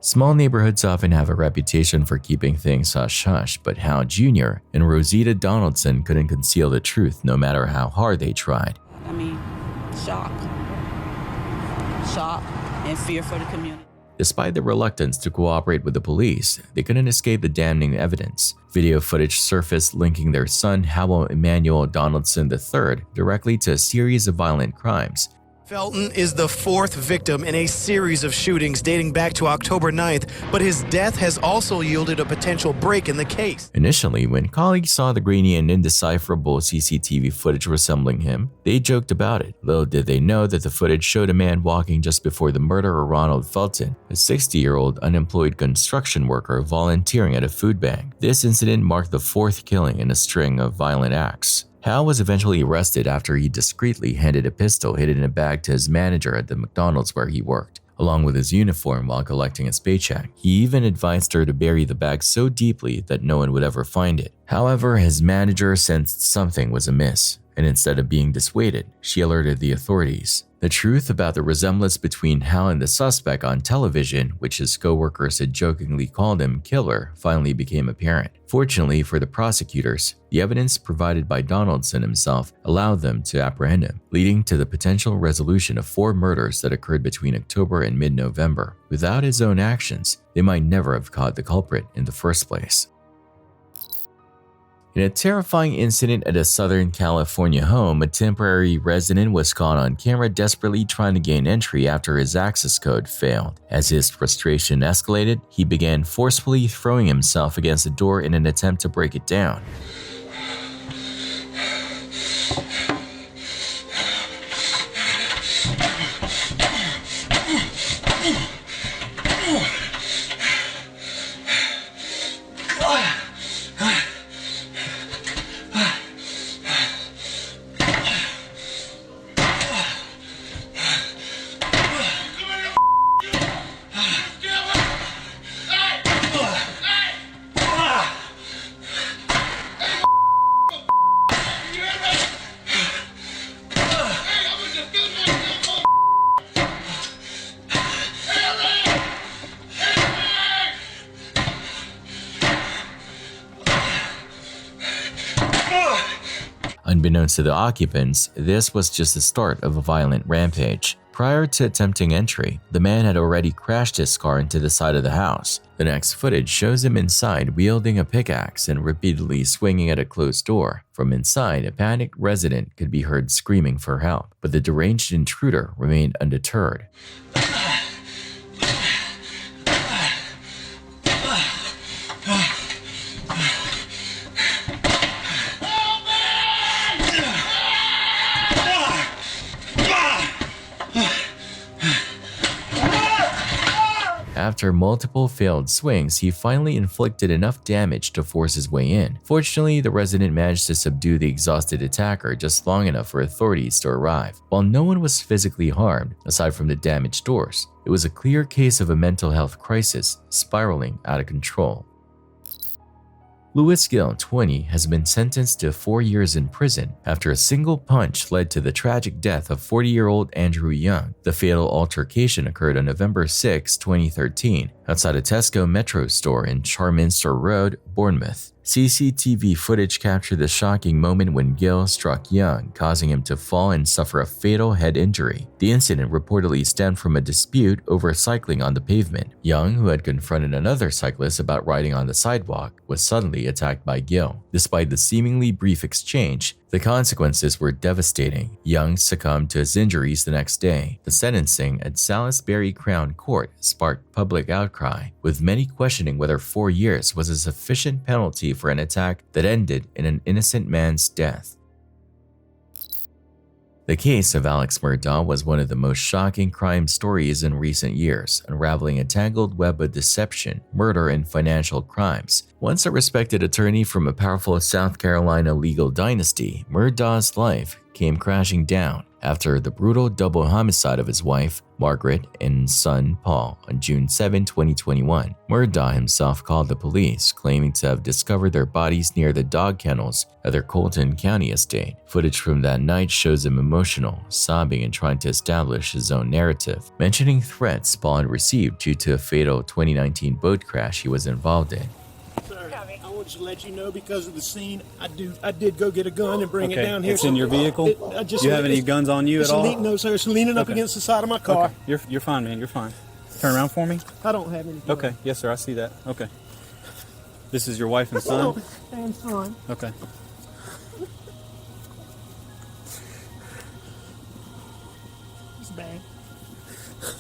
Small neighborhoods often have a reputation for keeping things hush-hush, but Hal Jr. and Rosita Donaldson couldn't conceal the truth no matter how hard they tried. I mean, shock and fear for the community. Despite their reluctance to cooperate with the police, they couldn't escape the damning evidence. Video footage surfaced linking their son, Howell Emmanuel Donaldson III, directly to a series of violent crimes. Felton is the fourth victim in a series of shootings dating back to October 9th, but his death has also yielded a potential break in the case. Initially, when colleagues saw the grainy and indecipherable CCTV footage resembling him, they joked about it. Little did they know that the footage showed a man walking just before the murder of Ronald Felton, a 60-year-old unemployed construction worker volunteering at a food bank. This incident marked the fourth killing in a string of violent acts. Hal was eventually arrested after he discreetly handed a pistol hidden in a bag to his manager at the McDonald's where he worked, along with his uniform while collecting his paycheck. He even advised her to bury the bag so deeply that no one would ever find it. However, his manager sensed something was amiss, and instead of being dissuaded, she alerted the authorities. The truth about the resemblance between Hal and the suspect on television, which his co-workers had jokingly called him Killer, finally became apparent. Fortunately for the prosecutors, the evidence provided by Donaldson himself allowed them to apprehend him, leading to the potential resolution of 4 murders that occurred between October and mid-November. Without his own actions, they might never have caught the culprit in the first place. In a terrifying incident at a Southern California home, a temporary resident was caught on camera desperately trying to gain entry after his access code failed. As his frustration escalated, he began forcefully throwing himself against the door in an attempt to break it down. Unbeknownst to the occupants, this was just the start of a violent rampage. Prior to attempting entry, the man had already crashed his car into the side of the house. The next footage shows him inside wielding a pickaxe and repeatedly swinging at a closed door. From inside, a panicked resident could be heard screaming for help, but the deranged intruder remained undeterred. After multiple failed swings, he finally inflicted enough damage to force his way in. Fortunately, the resident managed to subdue the exhausted attacker just long enough for authorities to arrive. While no one was physically harmed, aside from the damaged doors, it was a clear case of a mental health crisis spiraling out of control. Louis Gill, 20, has been sentenced to 4 years in prison after a single punch led to the tragic death of 40-year-old Andrew Young. The fatal altercation occurred on November 6, 2013, outside a Tesco Metro store in Charminster Road, Bournemouth. CCTV footage captured the shocking moment when Gill struck Young, causing him to fall and suffer a fatal head injury. The incident reportedly stemmed from a dispute over cycling on the pavement. Young, who had confronted another cyclist about riding on the sidewalk, was suddenly attacked by Gill. Despite the seemingly brief exchange, the consequences were devastating. Young succumbed to his injuries the next day. The sentencing at Salisbury Crown Court sparked public outcry, with many questioning whether 4 years was a sufficient penalty for an attack that ended in an innocent man's death. The case of Alex Murdaugh was one of the most shocking crime stories in recent years, unraveling a tangled web of deception, murder, and financial crimes. Once a respected attorney from a powerful South Carolina legal dynasty, Murdaugh's life came crashing down after the brutal double homicide of his wife, Margaret, and son, Paul, on June 7, 2021. Murdaugh himself called the police, claiming to have discovered their bodies near the dog kennels at their Colton County estate. Footage from that night shows him emotional, sobbing, and trying to establish his own narrative, mentioning threats Paul had received due to a fatal 2019 boat crash he was involved in. I wanted to let you know because of the scene, I did go get a gun and bring it down here. It's in your vehicle? Do you have any guns on you at all? No, sir. It's leaning up against the side of my car. Okay. You're fine, man. You're fine. Turn around for me. I don't have any guns. Okay. Yes, sir. I see that. Okay. This is your wife and son? And son. Okay. It's bad.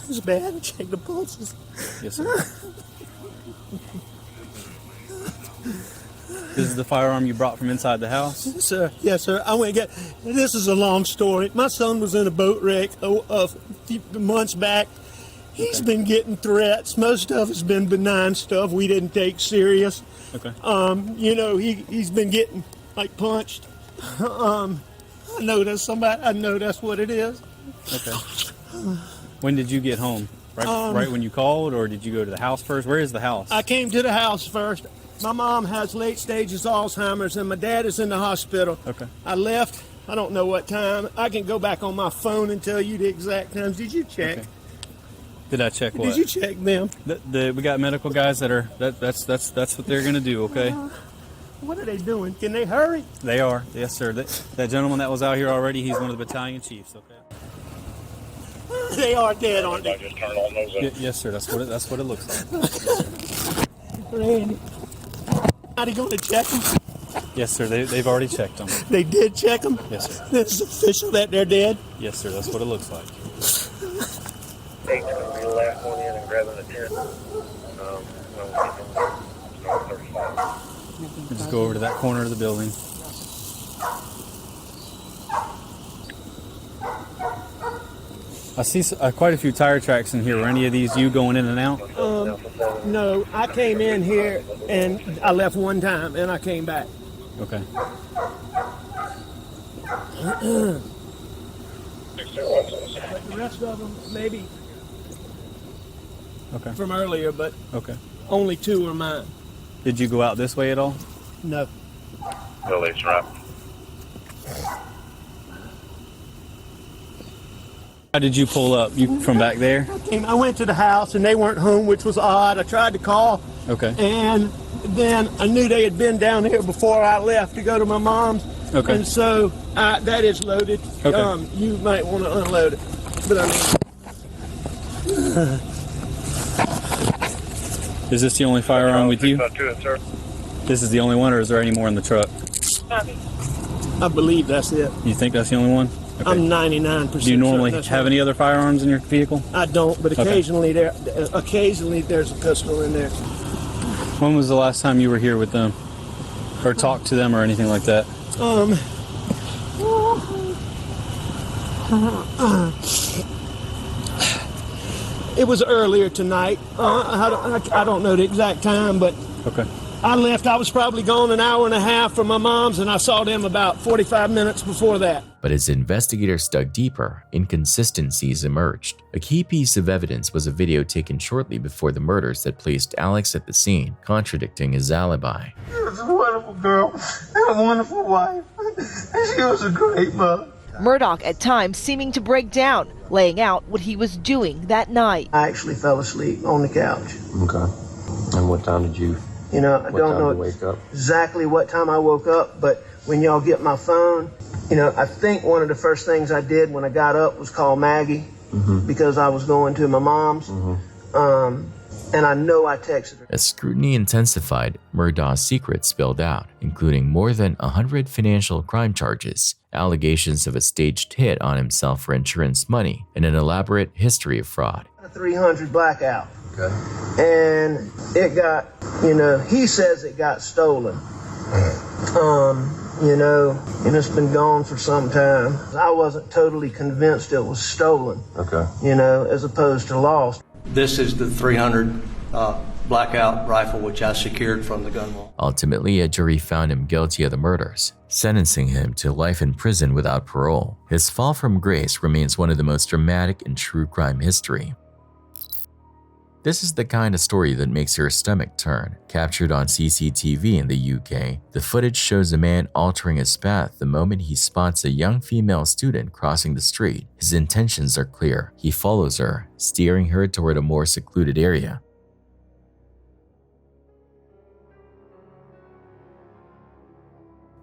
It's bad. Check the pulses. Yes, sir. This is the firearm you brought from inside the house? Yes, sir. Yes, sir. I went and got. This is a long story. My son was in a boat wreck a few months back. He's been getting threats. Most of it's been benign stuff we didn't take serious. Okay. You know, he's been getting like punched. I know that's somebody. I know that's what it is. Okay. When did you get home? Right when you called, or did you go to the house first? Where is the house? I came to the house first. My mom has late stages Alzheimer's, and my dad is in the hospital. Okay. I left. I don't know what time. I can go back on my phone and tell you the exact times. Did you check? Okay. Did I check what? Did you check them? We got medical guys that are that's what they're gonna do. Okay. What are they doing? Can they hurry? They are. Yes, sir. That gentleman that was out here already, he's one of the battalion chiefs. Okay. They are dead, aren't they? Just turn on those. Yes, sir. That's what it looks like. Randy, are they going to check them? Yes, sir. They've already checked them. They did check them? Yes, sir. This is official that they're dead? Yes, sir. That's what it looks like. Eight's going to be the last one in and grabbing the tent. Just go over to that corner of the building. I see quite a few tire tracks in here. Were any of these you going in and out? No, I came in here and I left one time and I came back. Okay. But the rest of them, maybe from earlier, but only two are mine. Did you go out this way at all? No. Billy's right. How did you pull up? You from back there? I went to the house and they weren't home, which was odd. I tried to call. Okay. And then I knew they had been down here before I left to go to my mom's. Okay. And so that is loaded. Okay. You might want to unload it. But I mean. Is this the only firearm with you? This is the only one, or is there any more in the truck? I believe that's it. You think that's the only one? Okay. I'm 99%. Do you normally sure have any other firearms in your vehicle? I don't, but occasionally there's a pistol in there. When was the last time you were here with them, or talked to them, or anything like that? It was earlier tonight. I don't know the exact time, but I left. I was probably gone an hour and a half from my mom's, and I saw them about 45 minutes before that. But as investigators dug deeper, inconsistencies emerged. A key piece of evidence was a video taken shortly before the murders that placed Alex at the scene, contradicting his alibi. She was a wonderful girl and a wonderful wife, and she was a great mother. Murdaugh at times seeming to break down, laying out what he was doing that night. I actually fell asleep on the couch. Okay. And what time did you? I don't know wake up? exactly what time I woke up, but when y'all get my phone, I think one of the first things I did when I got up was call Maggie because I was going to my mom's. And I know I texted her. As scrutiny intensified, Murdaugh's secrets spilled out, including more than 100 financial crime charges, allegations of a staged hit on himself for insurance money, and an elaborate history of fraud. A 300 blackout. Okay. And it got, he says it got stolen. you know, and it's been gone for some time. I wasn't totally convinced it was stolen, you know, as opposed to lost. This is the 300 blackout rifle which I secured from the gun vault. Ultimately, a jury found him guilty of the murders, sentencing him to life in prison without parole. His fall from grace remains one of the most dramatic in true crime history. This is the kind of story that makes your stomach turn. Captured on CCTV in the UK, the footage shows a man altering his path the moment he spots a young female student crossing the street. His intentions are clear. He follows her, steering her toward a more secluded area.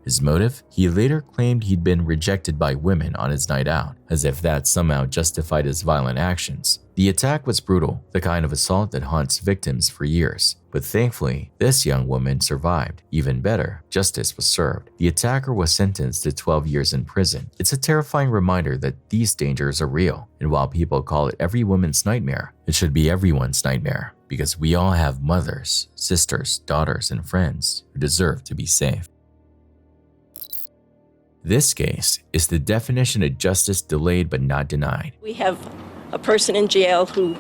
His motive? He later claimed he'd been rejected by women on his night out, as if that somehow justified his violent actions. The attack was brutal, the kind of assault that haunts victims for years. But thankfully, this young woman survived. Even better, justice was served. The attacker was sentenced to 12 years in prison. It's a terrifying reminder that these dangers are real, and while people call it every woman's nightmare, it should be everyone's nightmare, because we all have mothers, sisters, daughters, and friends who deserve to be safe. This case is the definition of justice delayed but not denied. We have a person in jail who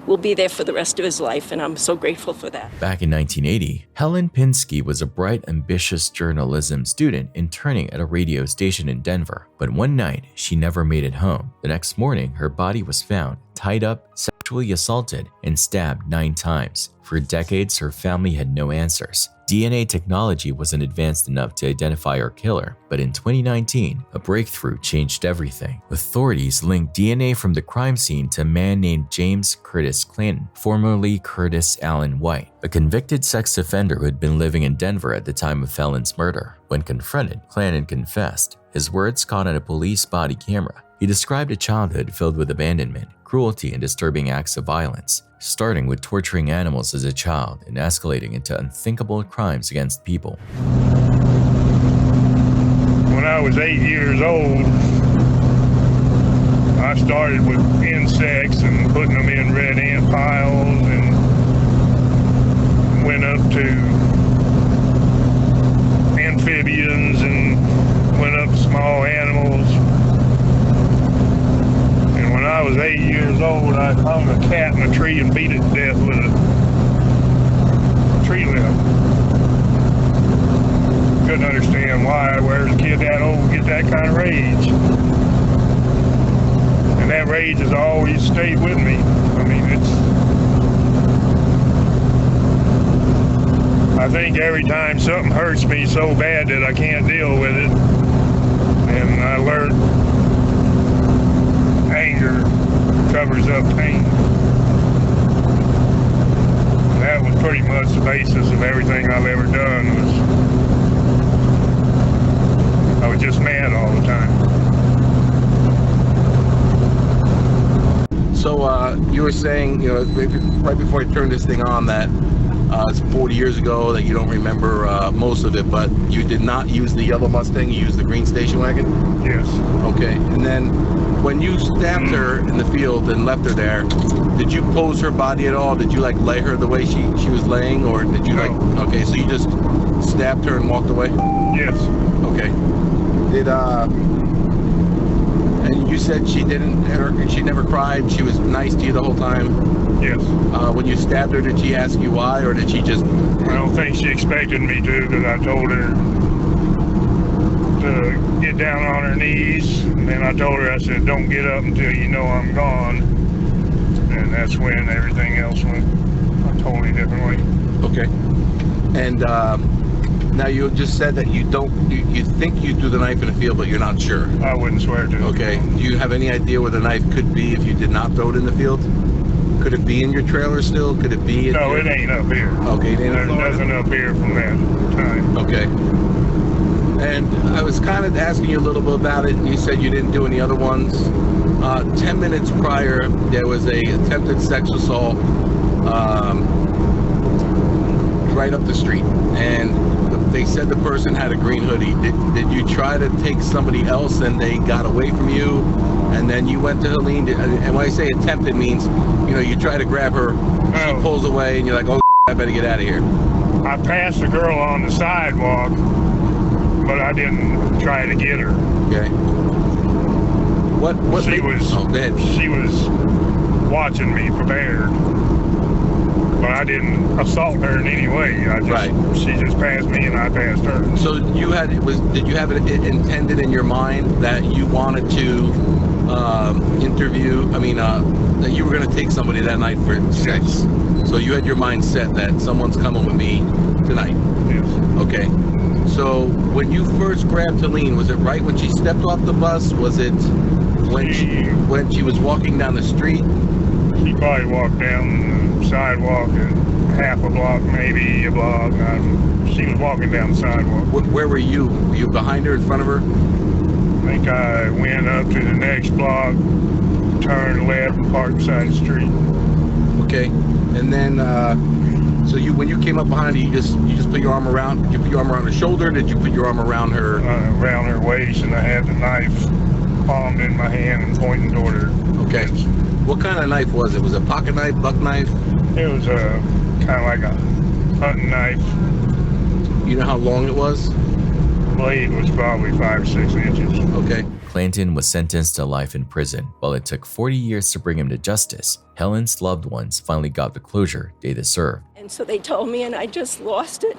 will be there for the rest of his life, and I'm so grateful for that. Back in 1980, Helen Pinsky was a bright, ambitious journalism student interning at a radio station in Denver. But one night, she never made it home. The next morning, her body was found, tied up, sexually assaulted, and stabbed 9 times. For decades, her family had no answers. DNA technology wasn't advanced enough to identify her killer, but in 2019, a breakthrough changed everything. Authorities linked DNA from the crime scene to a man named James Curtis Clanton, formerly Curtis Allen White, a convicted sex offender who had been living in Denver at the time of Helen's murder. When confronted, Clanton confessed. His words caught on a police body camera. He described a childhood filled with abandonment, cruelty, and disturbing acts of violence, starting with torturing animals as a child and escalating into unthinkable crimes against people. When I was 8 years old, I started with insects and putting them in red ant piles, and went up to amphibians and went up to small animals. When I was 8 years old, I hung a cat in a tree and beat it to death with a tree limb. Couldn't understand why. Where's a kid that old get that kind of rage? And that rage has always stayed with me. I mean, I think every time something hurts me so bad that I can't deal with it, and I learned anger covers up pain. That was pretty much the basis of everything I've ever done. I was just mad all the time. So you were saying, you know, right before you turned this thing on, that it's 40 years ago, that you don't remember most of it, but you did not use the yellow Mustang, you used the green station wagon? Yes. Okay, and then when you stabbed her in the field and left her there, did you pose her body at all? Did you like lay her the way she was laying, or did you okay, so you just stabbed her and walked away? Yes. Okay. And you said she never cried, she was nice to you the whole time? Yes. When you stabbed her, did she ask you why, or did she just... I don't think she expected me to, because I told her to get down on her knees, and then I told her, I said, don't get up until you know I'm gone. And that's when everything else went a totally different way. Okay. And now you just said that you think you threw the knife in the field, but you're not sure. I wouldn't swear to it. Okay. Do you have any idea where the knife could be if you did not throw it in the field? Could it be in your trailer still? Could it be in No, it ain't up here. Okay. There's nothing up here from that time. Okay. And I was kind of asking you a little bit about it, and you said you didn't do any other ones. 10 minutes prior, there was a attempted sex assault right up the street, and they said the person had a green hoodie. Did you try to take somebody else and they got away from you, and then you went to Helene? And when I say attempted, means, you know, you try to grab her, she pulls away, and you're like, oh, I better get out of here. I passed a girl on the sidewalk, but I didn't try to get her. Okay. What she was? Oh, go ahead. She was watching me prepared, but I didn't assault her in any way. She just passed me and I passed her. So did you have it intended in your mind that you wanted to that you were going to take somebody that night for sex? So you had your mind set that someone's coming with me tonight. Yes. Okay. So when you first grabbed Helene, was it right when she stepped off the bus? Was it when she was walking down the street? She probably walked down the sidewalk half a block, maybe a block. She was walking down the sidewalk. Where were you? Were you behind her, in front of her? I think I went up to the next block, turned left, and parked beside the street. Okay. And then, so when you came up behind her, you just put your arm around. Did you put your arm around her shoulder? Did you put your arm around her? Around her waist, and I had the knife palmed in my hand and pointing toward her. Okay. What kind of knife was it? Was it a pocket knife, buck knife? It was kind of like a hunting knife. You know how long it was? The blade was probably 5 or 6 inches. Okay. Clanton was sentenced to life in prison. While it took 40 years to bring him to justice, Helen's loved ones finally got the closure they deserved. And so they told me, and I just lost it.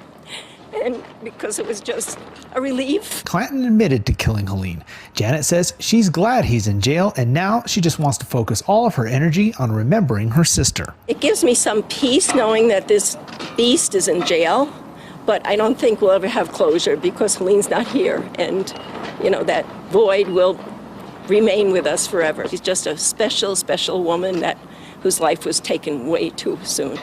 And because it was just a relief. Clanton admitted to killing Helene. Janet says she's glad he's in jail, and now she just wants to focus all of her energy on remembering her sister. It gives me some peace knowing that this beast is in jail, but I don't think we'll ever have closure because Helene's not here. And, that void will remain with us forever. She's just a special, special woman whose life was taken way too soon.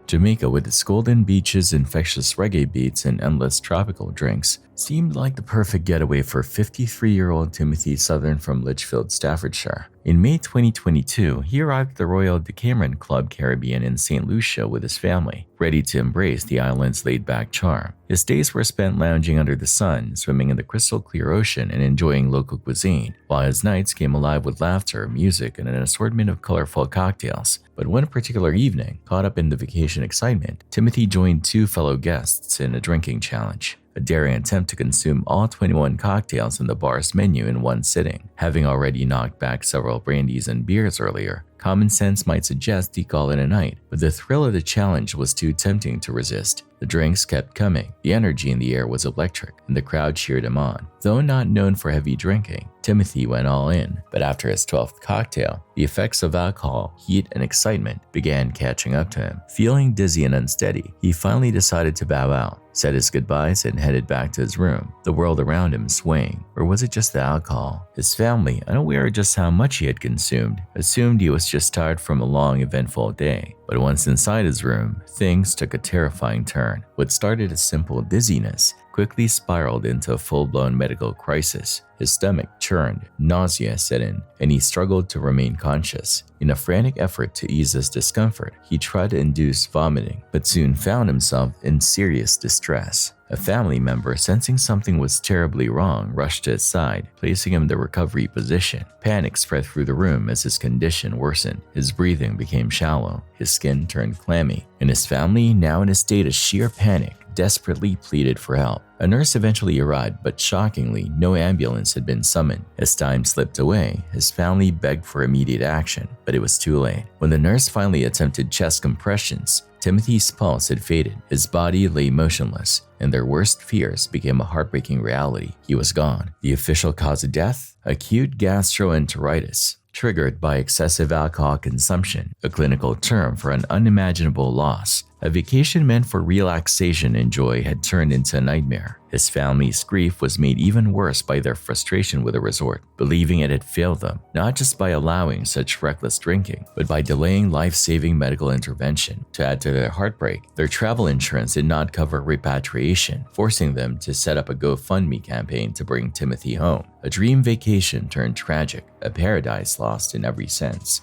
Jamaica, with its golden beaches, infectious reggae beats, and endless tropical drinks, seemed like the perfect getaway for 53-year-old Timothy Southern from Lichfield, Staffordshire. In May 2022, he arrived at the Royal Decameron Club Caribbean in St. Lucia with his family, ready to embrace the island's laid-back charm. His days were spent lounging under the sun, swimming in the crystal-clear ocean, and enjoying local cuisine, while his nights came alive with laughter, music, and an assortment of colorful cocktails. But one particular evening, caught up in the vacation excitement, Timothy joined 2 fellow guests in a drinking challenge. A daring attempt to consume all 21 cocktails on the bar's menu in one sitting. Having already knocked back several brandies and beers earlier, common sense might suggest he call it a night, but the thrill of the challenge was too tempting to resist. The drinks kept coming, the energy in the air was electric, and the crowd cheered him on. Though not known for heavy drinking, Timothy went all in, but after his 12th cocktail, the effects of alcohol, heat, and excitement began catching up to him. Feeling dizzy and unsteady, he finally decided to bow out, said his goodbyes, and headed back to his room, the world around him swaying. Or was it just the alcohol? His family, unaware of just how much he had consumed, assumed he was just tired from a long, eventful day. But once inside his room, things took a terrifying turn. What started as simple dizziness quickly spiraled into a full-blown medical crisis. His stomach churned, nausea set in, and he struggled to remain conscious. In a frantic effort to ease his discomfort, he tried to induce vomiting, but soon found himself in serious distress. A family member, sensing something was terribly wrong, rushed to his side, placing him in the recovery position. Panic spread through the room as his condition worsened. His breathing became shallow, his skin turned clammy, and his family, now in a state of sheer panic, desperately pleaded for help. A nurse eventually arrived, but shockingly, no ambulance had been summoned. As time slipped away, his family begged for immediate action, but it was too late. When the nurse finally attempted chest compressions, Timothy's pulse had faded, his body lay motionless, and their worst fears became a heartbreaking reality. He was gone. The official cause of death? Acute gastroenteritis, triggered by excessive alcohol consumption, a clinical term for an unimaginable loss. A vacation meant for relaxation and joy had turned into a nightmare. His family's grief was made even worse by their frustration with the resort, believing it had failed them, not just by allowing such reckless drinking, but by delaying life-saving medical intervention. To add to their heartbreak, their travel insurance did not cover repatriation, forcing them to set up a GoFundMe campaign to bring Timothy home. A dream vacation turned tragic, a paradise lost in every sense.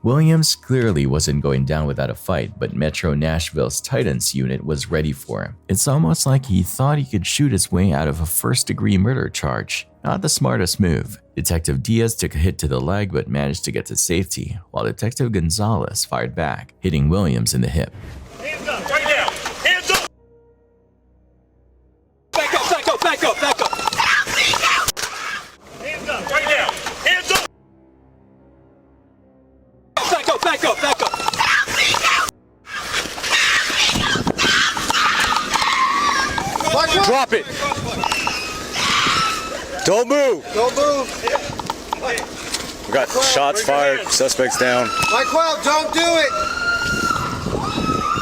Williams clearly wasn't going down without a fight, but Metro Nashville's Titans unit was ready for him. It's almost like he thought he could shoot his way out of a first-degree murder charge. Not the smartest move. Detective Diaz took a hit to the leg but managed to get to safety, while Detective Gonzalez fired back, hitting Williams in the hip. Hands up, right now. Drop it. Don't move. Don't move. We got shots fired. Suspects down. Michael, don't do it.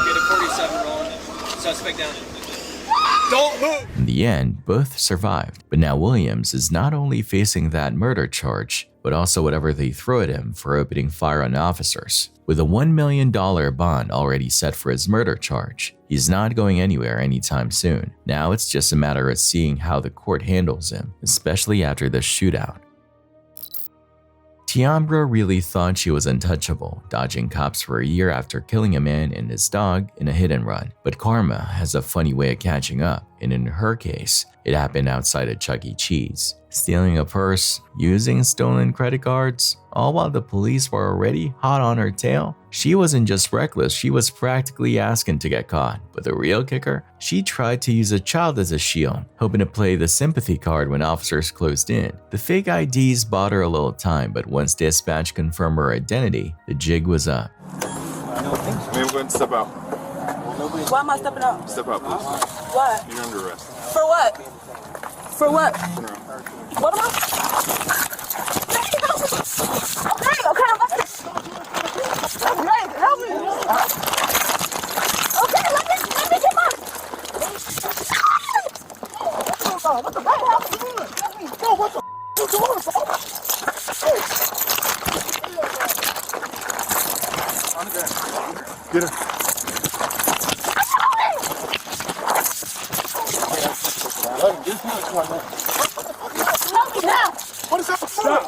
Get a 47 rolling. Suspect down. Don't move. In the end, both survived, but now Williams is not only facing that murder charge, but also whatever they throw at him for opening fire on officers. With a $1 million bond already set for his murder charge, he's not going anywhere anytime soon. Now it's just a matter of seeing how the court handles him, especially after the shootout. Tiambra really thought she was untouchable, dodging cops for a year after killing a man and his dog in a hit and run. But karma has a funny way of catching up, and in her case, it happened outside of Chuck E. Cheese. Stealing a purse, using stolen credit cards, all while the police were already hot on her tail. She wasn't just reckless, she was practically asking to get caught. But the real kicker? She tried to use a child as a shield, hoping to play the sympathy card when officers closed in. The fake IDs bought her a little time, but once dispatch confirmed her identity, the jig was up. We're going to step out. Why am I stepping out? Step out, please. What? You're under arrest. For what? For what? What am I? Okay, okay, I'm okay. Help me. Okay, let me get my. What the fuck? Yo, what the you doing, bro? Get her. Help me now. What is that? Stop.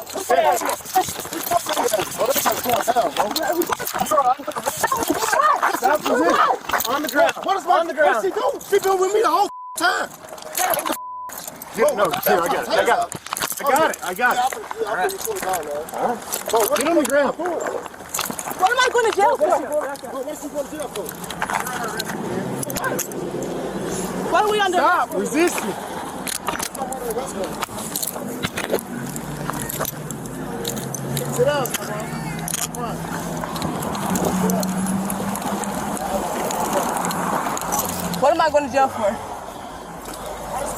On the ground. What is on the ground? She's been with me the whole time. No, here, I got it. I got it. All right. Get on the ground. What am I going to jail for? What are we under? Stop resisting. Sit up, What am I going to jail for?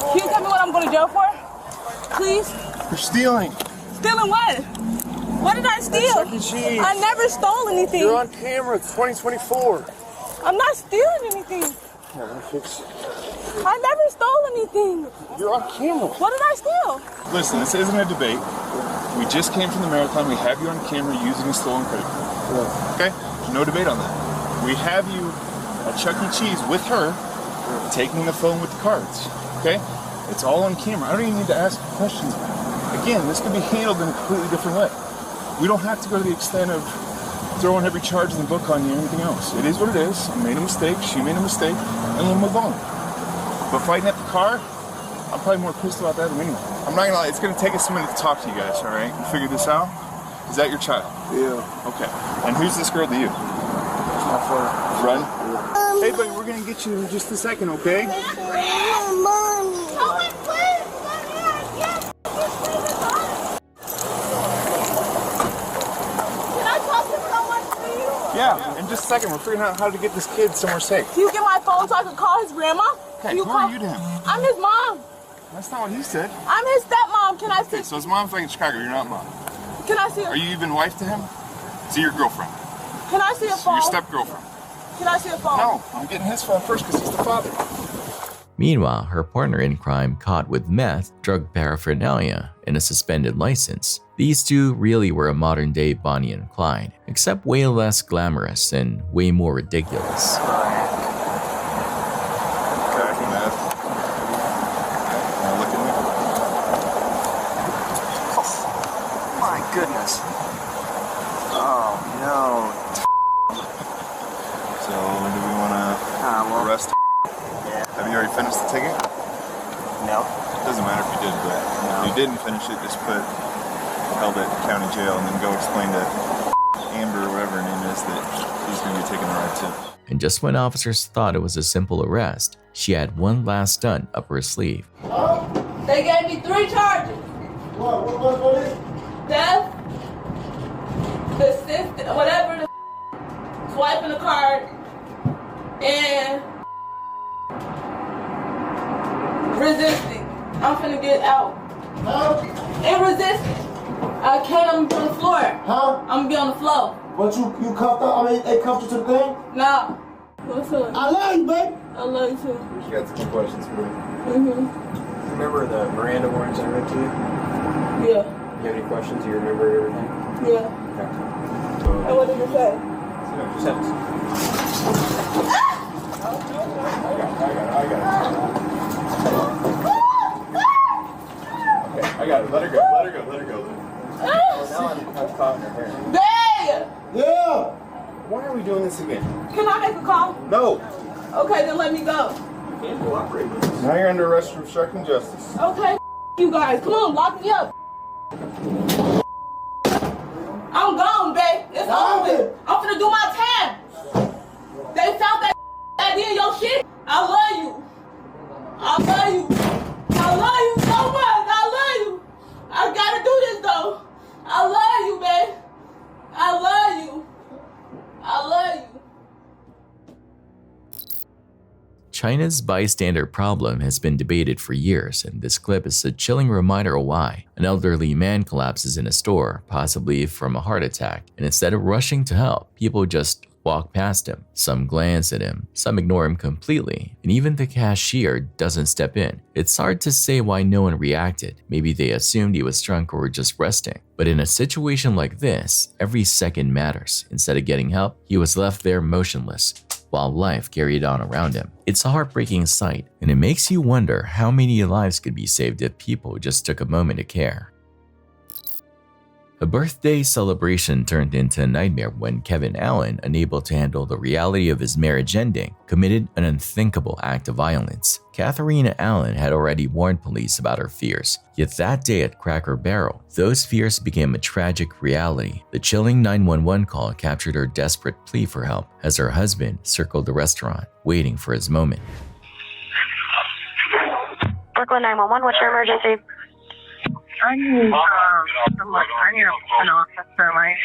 Can you tell me what I'm going to jail for? Please? You're stealing. Stealing what? What did I steal? Chuck E. Cheese. I never stole anything. You're on camera. It's 2024. I'm not stealing anything. Yeah, let me fix it. I never stole anything. You're on camera. What did I steal? Listen, this isn't a debate. We just came from the marathon. We have you on camera using a stolen credit card. Okay? There's no debate on that. We have you at Chuck E. Cheese with her, taking the phone with the cards. Okay? It's all on camera. I don't even need to ask questions about it. Again, this could be handled in a completely different way. We don't have to go to the extent of throwing every charge in the book on you or anything else. It is what it is. I made a mistake. She made a mistake. And we'll move on. But fighting at the car, I'm probably more pissed about that than anyone. I'm not gonna lie, it's gonna take us a minute to talk to you guys, all right? And figure this out. Is that your child? Yeah. Okay. And who's this girl to you? My friend. Run? Hey, buddy, we're gonna get you in just a second, okay? Yeah, in just a second, we're figuring out how to get this kid somewhere safe. Can you get my phone so I can call his grandma? Hey, who are you to him? I'm his mom. That's not what he said. I'm his stepmom. Can I see? Okay, so his mom's like in Chicago, you're not mom. Can I see? Are you even wife to him? Is he your girlfriend? Can I see a phone? Your step-girlfriend? Can I see a phone? No, I'm getting his phone first because he's the father. Meanwhile, her partner in crime caught with meth, drug paraphernalia, and a suspended license. These two really were a modern-day Bonnie and Clyde, except way less glamorous and way more ridiculous. Goodness. Oh, no. So, do we want to arrest? Yeah. Have you already finished the ticket? No. It doesn't matter if you did, but if you didn't finish it, just put held at county jail and then go explain to Amber or whatever her name is that he's going to be taking a ride too. And just when officers thought it was a simple arrest, she had one last stunt up her sleeve. They gave me 3 charges. What is it? Death, persistent, whatever the swiping the card, and resisting. I'm finna get out. Huh? And resisting. I can't, I'm on the floor. Huh? I'm gonna be on the floor. But you cuffed up? I mean, they cuffed you to the thing? Nah. What's up? I love you, baby. I love you too. We got some questions for you. Mm-hmm. Remember the Miranda warrants I read to you? Yeah. You have any questions? You remember everything? Yeah. Okay. And what did you say? Just have to... I got it. Let her go. Oh, now I'm caught in her hair. Babe! Yeah! Why are we doing this again? Can I make a call? No! Okay, then let me go. You can't cooperate with us. Now you're under arrest for obstructing justice. Okay, you guys. Come on, lock me up. I'm gone, babe. It's over. I'm finna do my time. They found that idea in your shit. I love you. I love you. I love you so much. I love you. I gotta do this though. I love you, babe. I love you. I love you. China's bystander problem has been debated for years, and this clip is a chilling reminder of why. An elderly man collapses in a store, possibly from a heart attack, and instead of rushing to help, people just walk past him. Some glance at him, some ignore him completely, and even the cashier doesn't step in. It's hard to say why no one reacted. Maybe they assumed he was drunk or just resting. But in a situation like this, every second matters. Instead of getting help, he was left there motionless, while life carried on around him. It's a heartbreaking sight, and it makes you wonder how many lives could be saved if people just took a moment to care. A birthday celebration turned into a nightmare when Kevin Allen, unable to handle the reality of his marriage ending, committed an unthinkable act of violence. Katharina Allen had already warned police about her fears, yet that day at Cracker Barrel, those fears became a tragic reality. The chilling 911 call captured her desperate plea for help as her husband circled the restaurant, waiting for his moment. Brooklyn 911, what's your emergency? I need an officer. My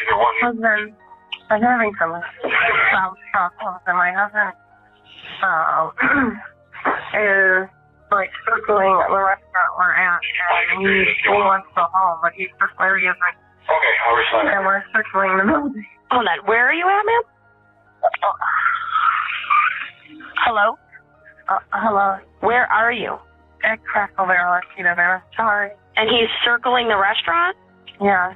husband is having some problems, and my husband is like circling the restaurant we're at, and he wants to go home, but he's circling the other. Okay, I'll respond. And we're circling the building. Hold on, where are you at, ma'am? Hello? Hello. Where are you? At Cracker Barrel, I'm sorry. And he's circling the restaurant? Yeah.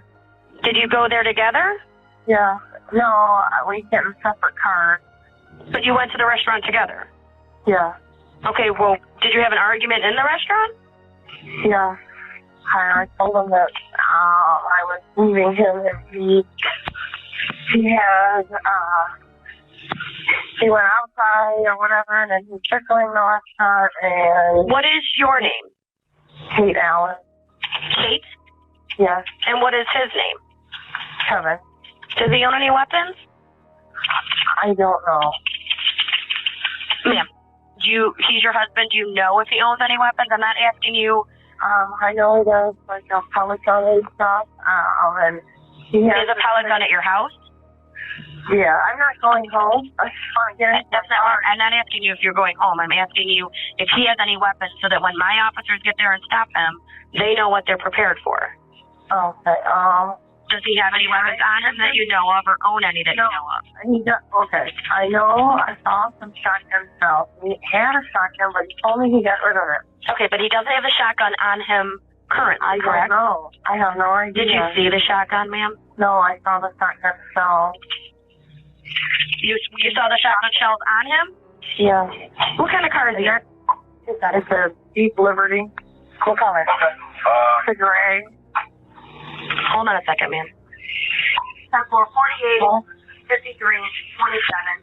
Did you go there together? Yeah. No, we get in separate cars. But you went to the restaurant together? Yeah. Okay, well, did you have an argument in the restaurant? Yeah. I told him that I was leaving him, and he has, he went outside or whatever, and then he's circling the restaurant, and... What is your name? Kate Allen. Kate? Yes. And what is his name? Kevin. Does he own any weapons? I don't know. Ma'am, he's your husband. Do you know if he owns any weapons? I'm not asking you. I know he does, like, a pellet gun and stuff, and he has... Is a pellet gun at your house? Yeah, I'm not going home. I'm not asking you if you're going home. I'm asking you if he has any weapons so that when my officers get there and stop him, they know what they're prepared for. Okay, Does he have any weapons on him that you know of, or own any that you know of? He does, okay, I know I saw some shotgun cells. He had a shotgun, but he told me he got rid of it. Okay, but he doesn't have a shotgun on him currently, correct? I don't know. I have no idea. Did you see the shotgun, ma'am? No, I saw the shotgun cells. You saw the shotgun shells on him? Yeah. What kind of car is he? It's a Jeep Liberty. What color? It's a gray. Hold on a second, ma'am. 10-4, 48, 53, 27.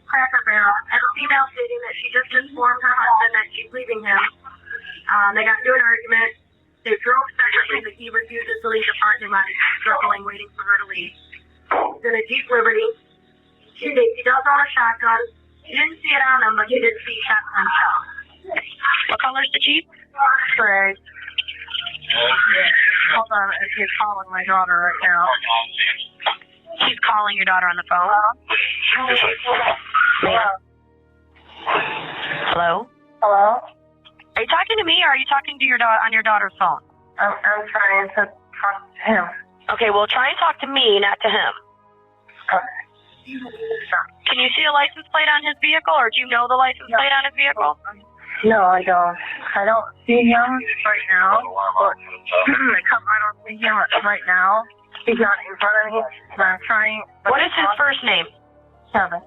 Cracker Barrel. And a female stating that she just informed her husband that she's leaving him. They got into an argument. They drove separately, but he refuses to leave the parking lot. He's struggling, waiting for her to leave. He's in a Jeep Liberty. She does own a shotgun. She didn't see it on him, but she did see shotgun shells. What color's the Jeep? Gray. Hold on, she's calling my daughter right now. She's calling your daughter on the phone? Hello? Hello? Hello? Are you talking to me or are you talking to your on your daughter's phone? I'm trying to talk to him. Okay, well, try and talk to me, not to him. Can you see a license plate on his vehicle, or do you know the license plate on his vehicle? No, I don't. I don't see him right now. I don't see him right now. He's not in front of me. I'm trying. What is his first name? Kevin.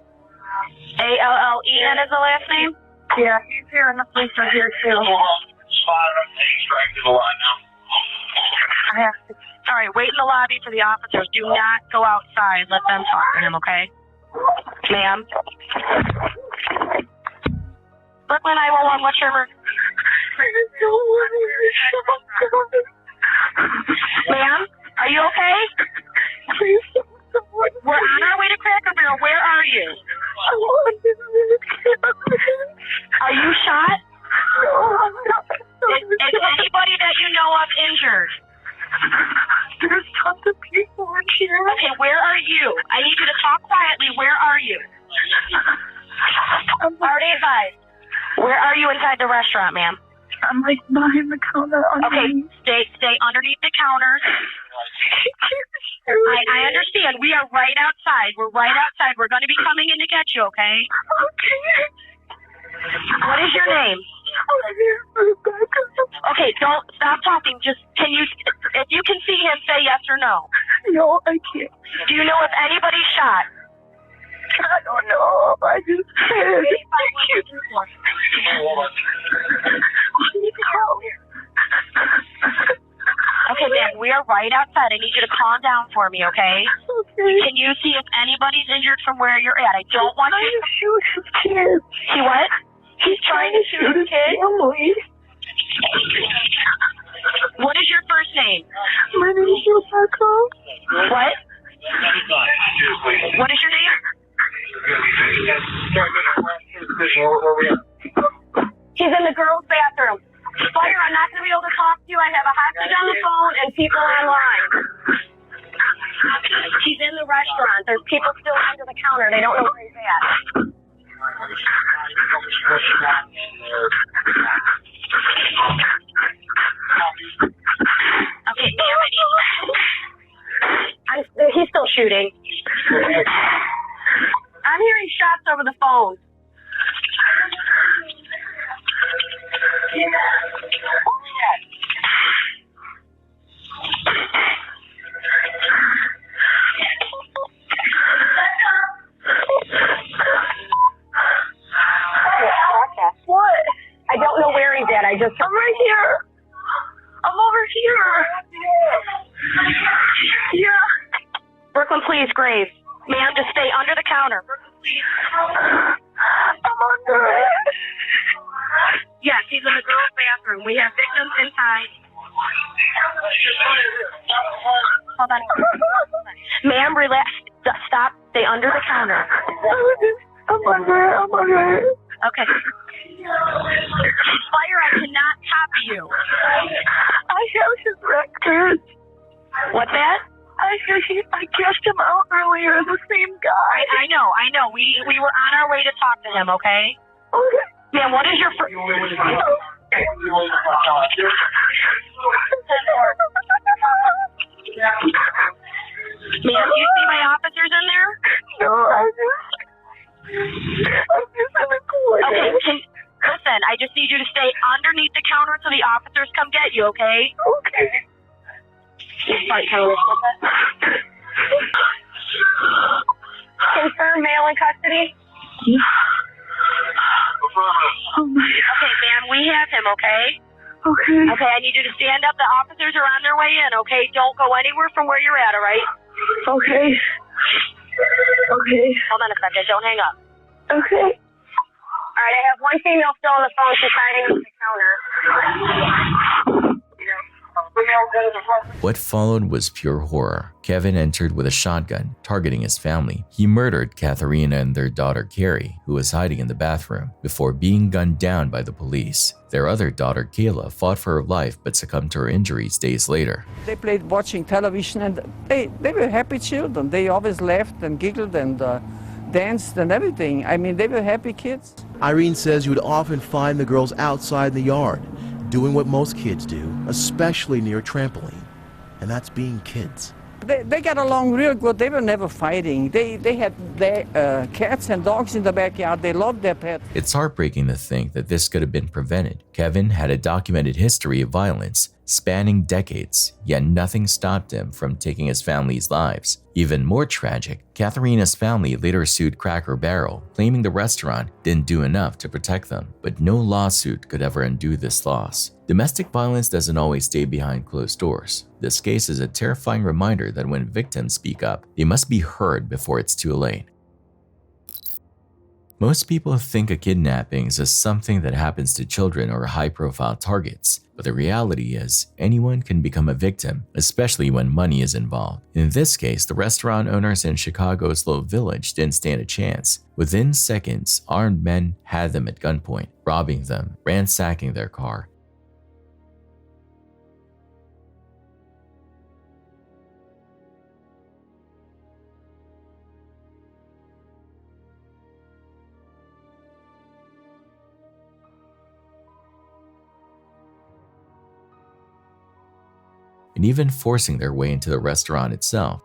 Allen is the last name? Yeah, he's here and the police are here too. I have to. All right, wait in the lobby for the officers. Do not go outside. Let them talk to him, okay? Ma'am? Brooklyn 911, what's your emergency? Ma'am, are you okay? We're on our way to Cracker Barrel. Where are you? Are you shot? Is anybody that you know of injured? There's tons of people in here. Okay, where are you? I need you to talk quietly. Where are you? Already advised. Where are you inside the restaurant, ma'am? I'm like behind the counter. Okay, stay underneath the counter. I understand. We are right outside. We're right outside. We're going to be coming in to get you, okay? Okay. What is your name? Okay, don't stop talking. Just if you can see him, say yes or no. No, I can't. Do you know if anybody's shot? I don't know. I just can't. Okay, ma'am, we are right outside. I need you to calm down for me, okay? Okay. Can you see if anybody's injured from where you're at? I don't want you to shoot his kids. He what? He's trying to shoot his kid? Family. What is your first name? My name is Rebecca. What? What is your name? He's in the girls' bathroom. Fire, I'm not going to be able to talk to you. I have a hostage on the phone and people online. He's in the restaurant. There's people still under the counter. They don't know where he's at. Okay, ma'am, he's still shooting. I'm hearing shots over the phone. What? I don't know where he's at. I'm right here. I'm over here. Yeah. Brooklyn, please, Graves. Ma'am, just stay under the counter. I'm under it. Yes, he's in the girls' bathroom. We have victims inside. Hold on. Ma'am, relax. Stop. Stay under the counter. I'm under it. Okay. Fire, I cannot copy you. I have his records. What's that? I cashed him out earlier, the same guy. I know. We were on our way to talk to him, okay? Okay. Ma'am, what is your first... Ma'am, do you see my officers in there? No, I'm just in the corner. Okay, listen, I just need you to stay underneath the counter until the officers come get you, okay? Okay. Confirm male in custody? Oh my God. Okay, ma'am, we have him, okay? Okay. Okay, I need you to stand up. The officers are on their way in, okay? Don't go anywhere from where you're at, all right? Okay. Okay. Hold on a second. Don't hang up. Okay. All right, I have one female still on the phone. She's hiding under the counter. What followed was pure horror. Kevin entered with a shotgun, targeting his family. He murdered Katharina and their daughter Carrie, who was hiding in the bathroom, before being gunned down by the police. Their other daughter Kayla fought for her life but succumbed to her injuries days later. They played watching television and they were happy children. They always laughed and giggled and danced and everything. I mean, they were happy kids. Irene says you would often find the girls outside in the yard, doing what most kids do, especially near a trampoline, and that's being kids. They got along real good. They were never fighting. They had their cats and dogs in the backyard. They loved their pets. It's heartbreaking to think that this could have been prevented. Kevin had a documented history of violence spanning decades, yet nothing stopped him from taking his family's lives. Even more tragic, Katharina's family later sued Cracker Barrel, claiming the restaurant didn't do enough to protect them. But no lawsuit could ever undo this loss. Domestic violence doesn't always stay behind closed doors. This case is a terrifying reminder that when victims speak up, they must be heard before it's too late. Most people think of kidnappings as something that happens to children or high-profile targets, but the reality is anyone can become a victim, especially when money is involved. In this case, the restaurant owners in Chicago's Low Village didn't stand a chance. Within seconds, armed men had them at gunpoint, robbing them, ransacking their car. And even forcing their way into the restaurant itself.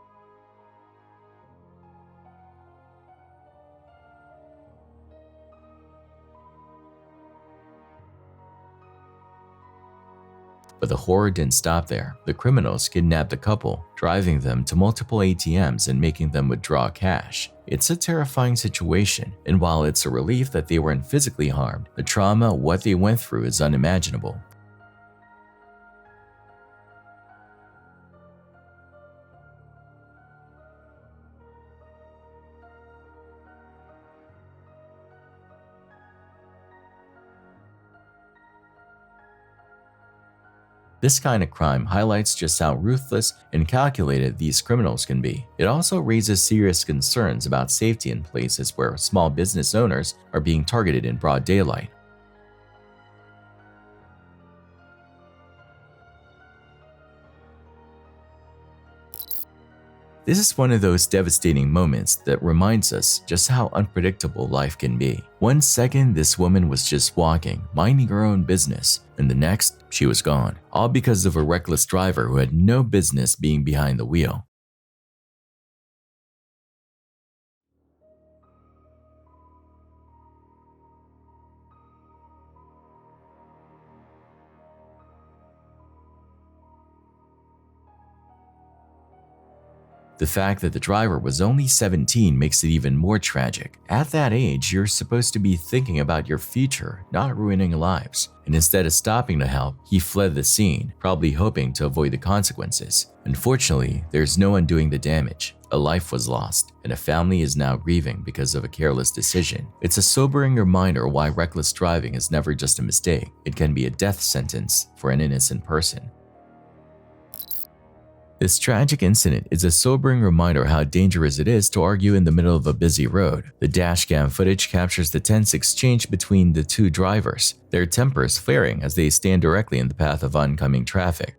But the horror didn't stop there. The criminals kidnapped the couple, driving them to multiple ATMs and making them withdraw cash. It's a terrifying situation, and while it's a relief that they weren't physically harmed, the trauma of what they went through is unimaginable. This kind of crime highlights just how ruthless and calculated these criminals can be. It also raises serious concerns about safety in places where small business owners are being targeted in broad daylight. This is one of those devastating moments that reminds us just how unpredictable life can be. 1 second, this woman was just walking, minding her own business, and the next, she was gone, all because of a reckless driver who had no business being behind the wheel. The fact that the driver was only 17 makes it even more tragic. At that age, you're supposed to be thinking about your future, not ruining lives. And instead of stopping to help, he fled the scene, probably hoping to avoid the consequences. Unfortunately, there's no undoing the damage. A life was lost, and a family is now grieving because of a careless decision. It's a sobering reminder why reckless driving is never just a mistake. It can be a death sentence for an innocent person. This tragic incident is a sobering reminder how dangerous it is to argue in the middle of a busy road. The dashcam footage captures the tense exchange between the two drivers, their tempers flaring as they stand directly in the path of oncoming traffic.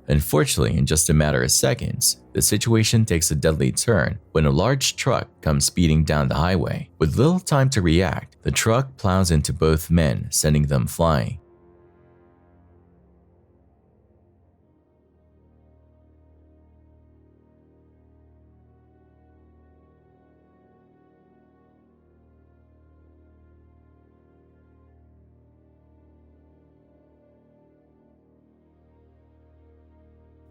Unfortunately, in just a matter of seconds, the situation takes a deadly turn when a large truck comes speeding down the highway. With little time to react, the truck plows into both men, sending them flying.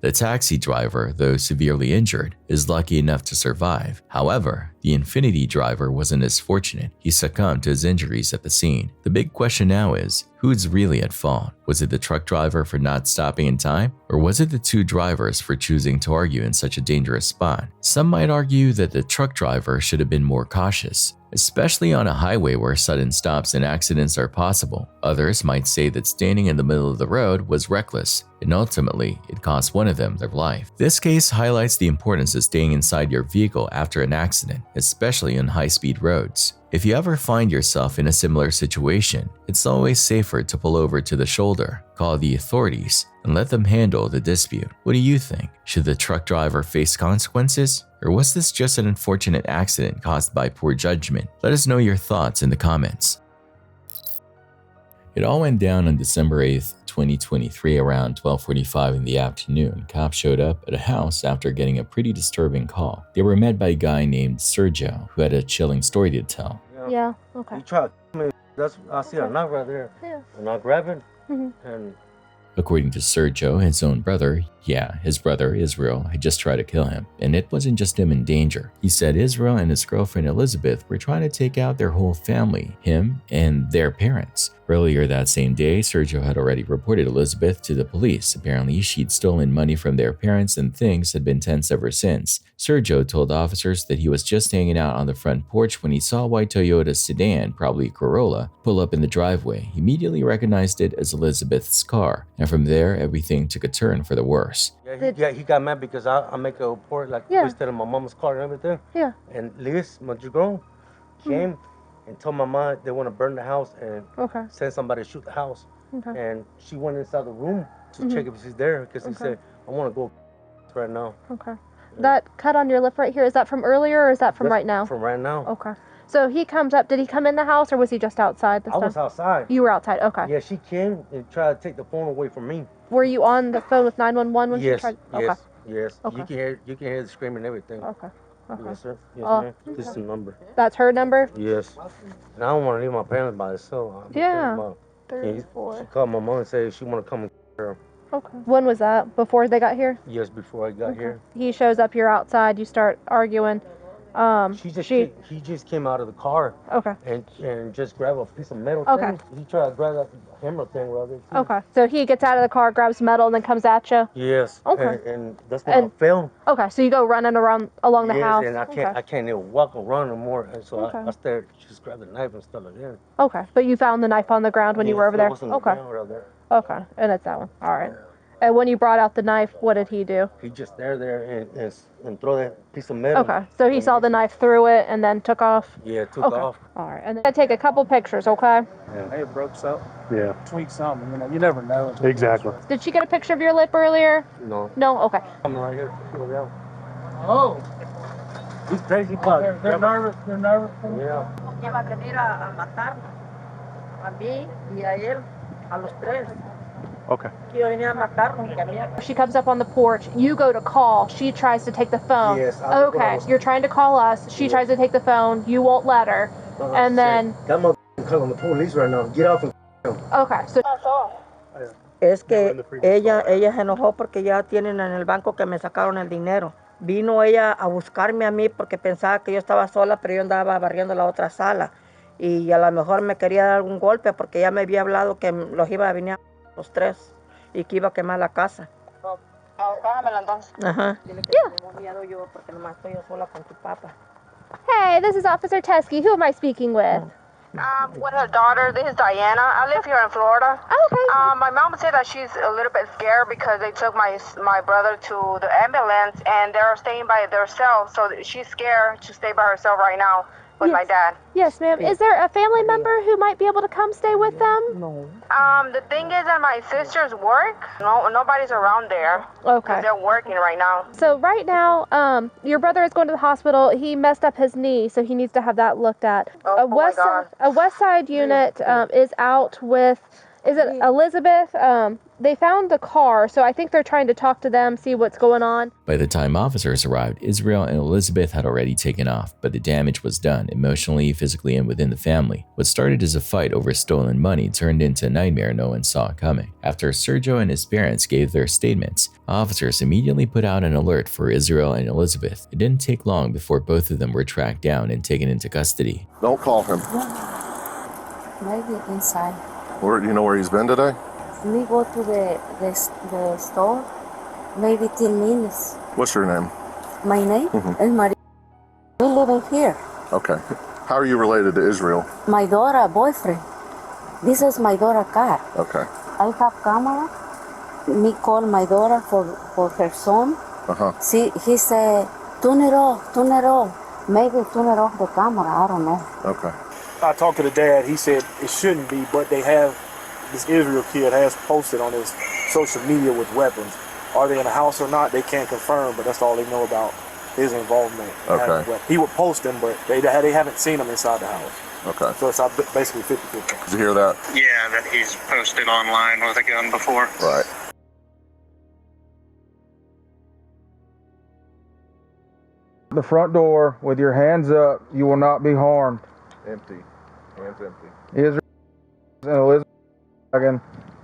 The taxi driver, though severely injured, is lucky enough to survive. However, the Infiniti driver wasn't as fortunate. He succumbed to his injuries at the scene. The big question now is, who's really at fault? Was it the truck driver for not stopping in time? Or was it the two drivers for choosing to argue in such a dangerous spot? Some might argue that the truck driver should have been more cautious, especially on a highway where sudden stops and accidents are possible. Others might say that standing in the middle of the road was reckless, and ultimately, it cost one of them their life. This case highlights the importance of staying inside your vehicle after an accident, especially on high-speed roads. If you ever find yourself in a similar situation, it's always safer to pull over to the shoulder, call the authorities, and let them handle the dispute. What do you think? Should the truck driver face consequences? Or was this just an unfortunate accident caused by poor judgment? Let us know your thoughts in the comments. It all went down on December 8th, 2023 around 12:45 in the afternoon. Cops showed up at a house after getting a pretty disturbing call. They were met by a guy named Sergio who had a chilling story to tell. Yeah, okay. You tried to kill me. I see a knife right there. Yeah. And I grab it, and According to Sergio, his own brother, his brother Israel had just tried to kill him, and it wasn't just him in danger. He said Israel and his girlfriend Elizabeth were trying to take out their whole family, him and their parents. Earlier that same day, Sergio had already reported Elizabeth to the police. Apparently, she'd stolen money from their parents and things had been tense ever since. Sergio told officers that he was just hanging out on the front porch when he saw a white Toyota sedan, probably Corolla, pull up in the driveway. He immediately recognized it as Elizabeth's car, and from there, everything took a turn for the worse. he got mad because I make a report like twisted in my mom's car and everything. Yeah. And Liz, my girl, came and told my mom they want to burn the house and send somebody to shoot the house. Okay. And she went inside the room to check if she's there because he said, I want to go right now. Okay. That cut on your lip right here, is that from earlier or is that from right now? From right now. Okay. So he comes up, did he come in the house or was he just outside this time? I was outside. You were outside, okay. Yeah, she came and tried to take the phone away from me. Were you on the phone with 911 when Yes, she tried? yes, Okay. yes. Okay. You can hear the screaming and everything. Okay. Okay. Yes, sir. Yes, Oh, ma'am. This is the number. That's her number? Yes. And I don't want to leave my parents by themselves. Yeah. She called my mom and said she want to come and get her. Okay. When was that? Before they got here? Yes, before I got here. He shows up, you're outside, you start arguing. He just came out of the car. Okay. And just grabbed a piece of metal Okay. thing. He tried to grab that hammer thing right there. Too. Okay. So he gets out of the car, grabs metal, and then comes at you? Yes. Okay. And that's when I fell. Okay, so you go running around along the house? And I can't even walk or run anymore. And so I started just grab the knife and stuff like that. Okay, but you found the knife on the ground when you were over there? It was on the ground right there. Okay, and it's that one. All right. And when you brought out the knife, what did he do? He just stared there and throw that piece of metal. Okay, so he saw the knife through it and then took off? Yeah, took off. All right, and then I take a couple pictures, okay? Yeah. Hey, it broke something. Yeah. Tweak something. You know, you never know. Exactly. Did she get a picture of your lip earlier? No. No? Okay. I'm right here. Oh. He's crazy about They're nervous. They're nervous. Yeah. Iba a venir a matar a mí y a él, a los tres. Okay. Yo venía a matarnos, que a mí. She comes up on the porch. You go to call. She tries to take the phone. Yes. Okay. You're trying to call us. She tries to take the phone. You won't let her. And then. That motherfucker calling the police right now. Get off and. Okay. So. Es que ella se enojó porque ya tienen en el banco que me sacaron el dinero. Vino ella a buscarme a mí porque pensaba que yo estaba sola, pero yo andaba barriendo la otra sala. Y a lo mejor me quería dar algún golpe porque ya me había hablado que los iba a venir los tres y que iba a quemar la casa. Págamela entonces. Ajá. Yeah. Miedo yo porque nomás estoy yo sola con tu papá. Hey, this is Officer Teskey. Who am I speaking with? With her daughter. This is Diana. I live here in Florida. Oh, okay. My mom said that she's a little bit scared because they took my brother to the ambulance and they're staying by themselves. So she's scared to stay by herself right now with my dad. Yes, ma'am. Is there a family member who might be able to come stay with them? No. The thing is that my sisters work. Nobody's around there. Okay. They're working right now. So right now, your brother is going to the hospital. He messed up his knee, so he needs to have that looked at. A West Side unit is out with. Is it Elizabeth? They found the car, so I think they're trying to talk to them, see what's going on. By the time officers arrived, Israel and Elizabeth had already taken off, but the damage was done emotionally, physically, and within the family. What started as a fight over stolen money turned into a nightmare no one saw coming. After Sergio and his parents gave their statements, officers immediately put out an alert for Israel and Elizabeth. It didn't take long before both of them were tracked down and taken into custody. Don't call him. Maybe inside. Where, do you know where he's been today? We go to the store, maybe 10 minutes. What's your name? My name is Maria. We living here. Okay. How are you related to Israel? My daughter, boyfriend. This is my daughter car. Okay. I have camera. Me call my daughter for her son. Uh-huh. See, he said, turn it off. Maybe turn it off the camera. I don't know. Okay. I talked to the dad. He said it shouldn't be, but they have, this Israel kid has posted on his social media with weapons. Are they in the house or not? They can't confirm, but that's all they know about his involvement. Okay. He would post them, but they haven't seen them inside the house. Okay. So it's basically 50-50. Did you hear that? Yeah, that he's posted online with a gun before. Right. The front door with your hands up. You will not be harmed. Empty. Hands empty. Israel and Elizabeth,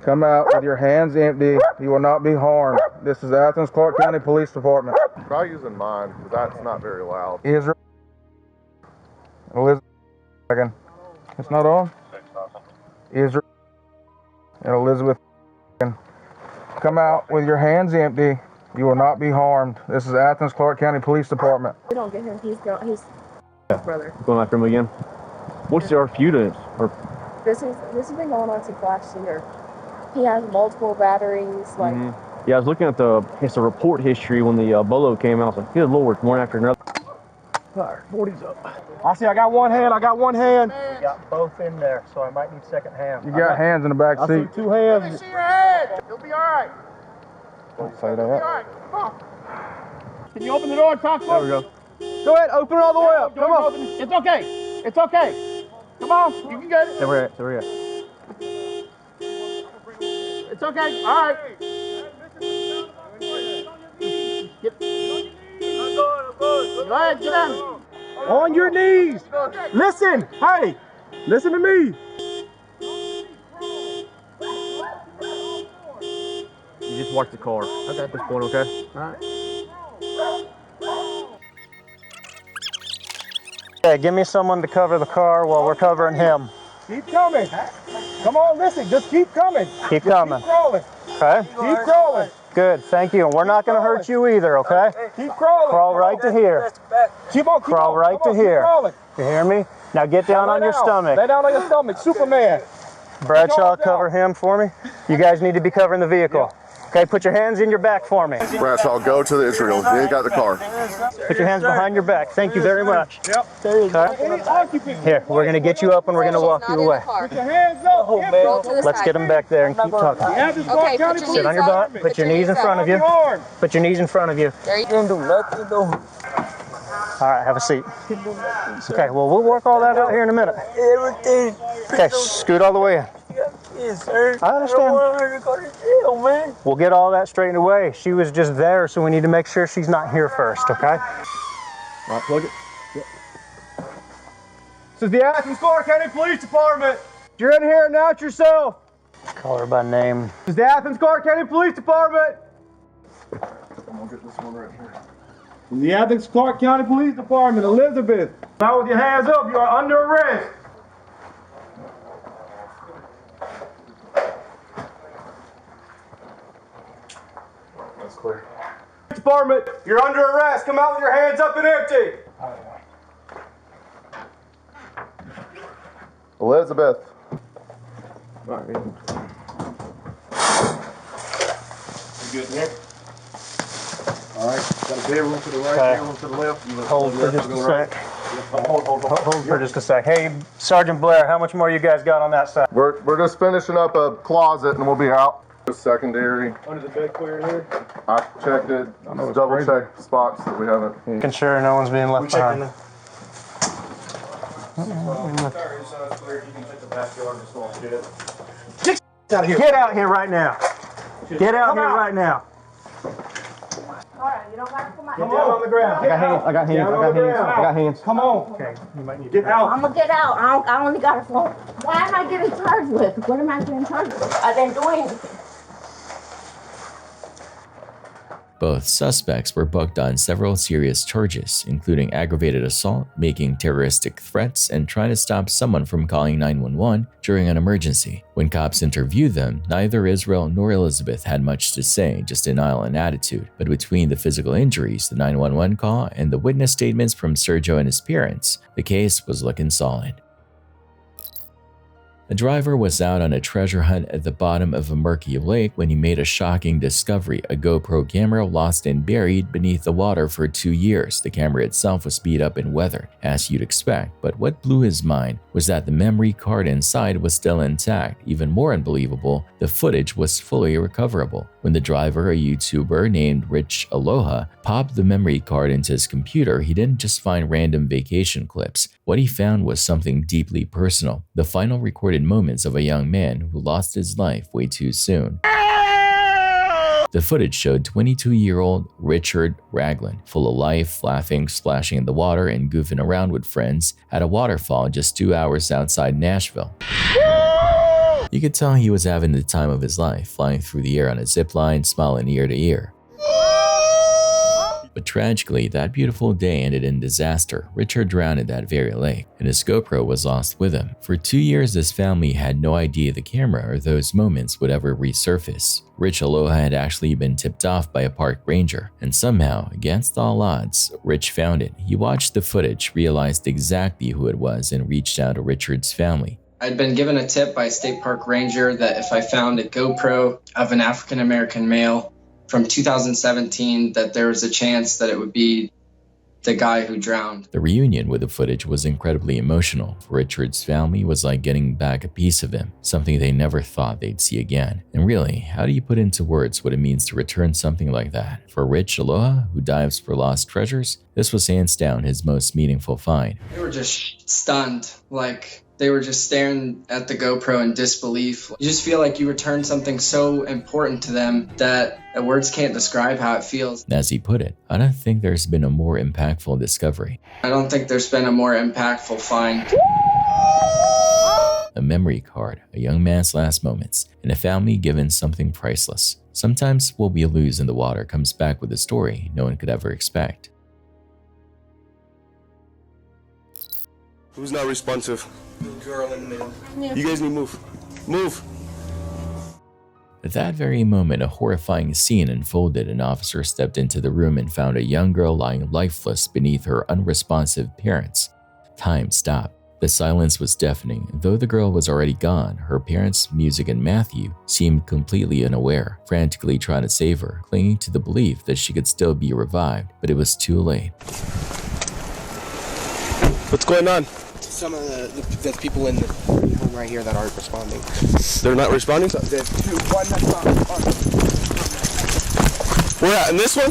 come out with your hands empty. You will not be harmed. This is Athens Clark County Police Department. Try using mine, because that's not very loud. Israel, Elizabeth, it's not on. Israel and Elizabeth, come out with your hands empty. You will not be harmed. This is Athens Clark County Police Department. We don't get him. He's brother. Going after him again. What's our feud? Or This has been going on since last year. He has multiple batteries. Like, yeah, I was looking at the report history when the Bolo came out. I was like, good Lord, one after another. All right, 40's up. I see. I got one hand. We got both in there, so I might need second hand. You got hands in the back seat. I see 2 hands. Let me see your head. You'll be all right. Don't say that. All right. Come on. Can you open the door and talk to There him? we go. Go ahead. Open it all the way up. Come on. It's okay. It's okay. Come on. You can get it. There we're at. It's okay. All right. Go ahead. Get down. On your knees. Listen. Hey. Listen to me. You just watch the car. Okay, at this point, okay? All right. Okay, give me someone to cover the car while we're covering him. Keep coming. Come on, listen. Just keep coming. Keep coming. Keep crawling. Okay? Keep crawling. Good, thank you. And we're not going to hurt you either, okay? Keep crawling. Crawl right to here. Keep on. Crawl right to here. You hear me? Now get down on your stomach. Lay down on your stomach. Superman. Bradshaw, cover him for me. You guys need to be covering the vehicle. Okay, put your hands in your back for me. Bradshaw, go to the Israel. They got the car. Put your hands behind your back. Thank you very much. Yep. Okay. Here, we're going to get you up and we're going to walk you away. Put your hands up. Let's get them back there and keep talking. Okay, Sit on your butt. Put your knees in front of you. Put your knees in front of you. You can do nothing, though. All right, have a seat. Okay, well, we'll work all that out here in a minute. Everything. Okay, scoot all the way in. Yes, sir. I understand. I don't want her to go to jail, man. We'll get all that straightened away. She was just there, so we need to make sure she's not here first, okay? All right, plug it. Yep. This is the Athens Clark County Police Department. You're in here, announce yourself. Call her by name. This is the Athens Clark County Police Department. I'm going to get this one right here. This is the Athens Clark County Police Department. Elizabeth, now with your hands up, you are under arrest. That's clear. Department, you're under arrest. Come out with your hands up and empty. Elizabeth. All right. You good, Nick? All right. Got a bedroom to the right, bedroom to the left. Hold for just a sec. Hold for just a sec. Hey, Sergeant Blair, how much more you guys got on that side? We're just finishing up a closet and we'll be out. Secondary. Under the bed clear here. I checked it. Just double checked spots that we haven't. Making sure no one's being left behind. Get out here right now. Get out here right now. Get down on the ground. I got hands. Come on. Okay, you might need Get out. I'm gonna get out. I only got a phone. Why am I getting charged with? What am I getting charged with? I didn't do anything. Both suspects were booked on several serious charges, including aggravated assault, making terroristic threats, and trying to stop someone from calling 911 during an emergency. When cops interviewed them, neither Israel nor Elizabeth had much to say, just denial and attitude. But between the physical injuries, the 911 call, and the witness statements from Sergio and his parents, the case was looking solid. The driver was out on a treasure hunt at the bottom of a murky lake when he made a shocking discovery: a GoPro camera lost and buried beneath the water for 2 years. The camera itself was beat up and weathered, as you'd expect, but what blew his mind was that the memory card inside was still intact. Even more unbelievable, the footage was fully recoverable. When the driver, a YouTuber named Rich Aloha, popped the memory card into his computer, he didn't just find random vacation clips. What he found was something deeply personal: the final recorded moments of a young man who lost his life way too soon. The footage showed 22-year-old Richard Ragland, full of life, laughing, splashing in the water, and goofing around with friends at a waterfall just 2 hours outside Nashville. You could tell he was having the time of his life, flying through the air on a zipline, smiling ear to ear. But tragically, that beautiful day ended in disaster. Richard drowned in that very lake, and his GoPro was lost with him. For 2 years, his family had no idea the camera or those moments would ever resurface. Rich Aloha had actually been tipped off by a park ranger, and somehow, against all odds, Rich found it. He watched the footage, realized exactly who it was, and reached out to Richard's family. I'd been given a tip by a state park ranger that if I found a GoPro of an African-American male from 2017, that there was a chance that it would be the guy who drowned. The reunion with the footage was incredibly emotional. For Richard's family, was like getting back a piece of him, something they never thought they'd see again. And really, how do you put into words what it means to return something like that? For Rich Aloha, who dives for lost treasures, this was hands down his most meaningful find. They were just stunned, like they were just staring at the GoPro in disbelief. You just feel like you returned something so important to them that words can't describe how it feels. As he put it, I don't think there's been a more impactful discovery. I don't think there's been a more impactful find. A memory card, a young man's last moments, and a family given something priceless. Sometimes what we lose in the water comes back with a story no one could ever expect. Who's not responsive? The girl in the middle. Yeah. You guys need to move. Move! At that very moment, a horrifying scene unfolded. An officer stepped into the room and found a young girl lying lifeless beneath her unresponsive parents. Time stopped. The silence was deafening. Though the girl was already gone, her parents, Music and Matthew, seemed completely unaware, frantically trying to save her, clinging to the belief that she could still be revived, but it was too late. What's going on? Some of the people in the home right here that aren't responding. They're not responding? So there's one that's not responding. Where at? In this one?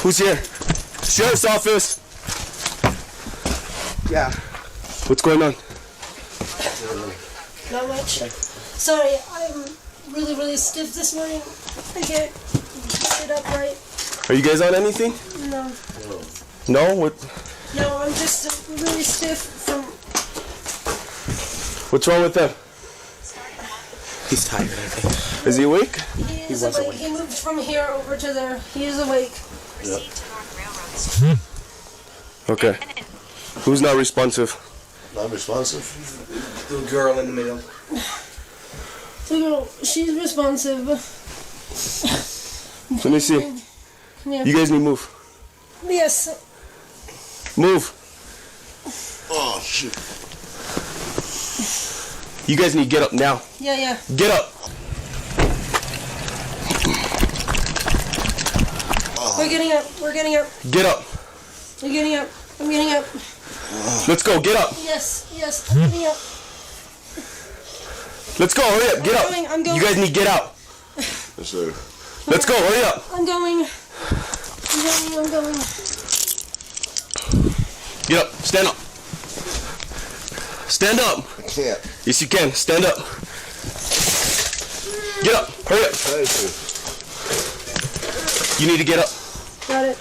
Who's here? Sheriff's office. Yeah. What's going on? Not much. Sorry, I'm really stiff this morning. I can't sit upright. Are you guys on anything? No. No? What? No, I'm just really stiff from... What's wrong with them? He's tired, I think. Is he awake? He was awake. He moved from here over to there. He is awake. Yep. Okay. Who's not responsive? Not responsive? The girl in the middle. The girl, she's responsive. Let me see. Yeah. You guys need to move. Yes. Move. Oh, shit. You guys need to get up now. Yeah. Get up. We're getting up. Get up. We're getting up. I'm getting up. Let's go. Get up. Yes. I'm getting up. Let's go. Hurry up. Get up. I'm going. You guys need to get out. Yes, sir. Let's go. Hurry up. I'm going. Get up. Stand up. Stand up. I can't. Yes, you can. Stand up. Get up. Hurry up. You need to get up. Got it.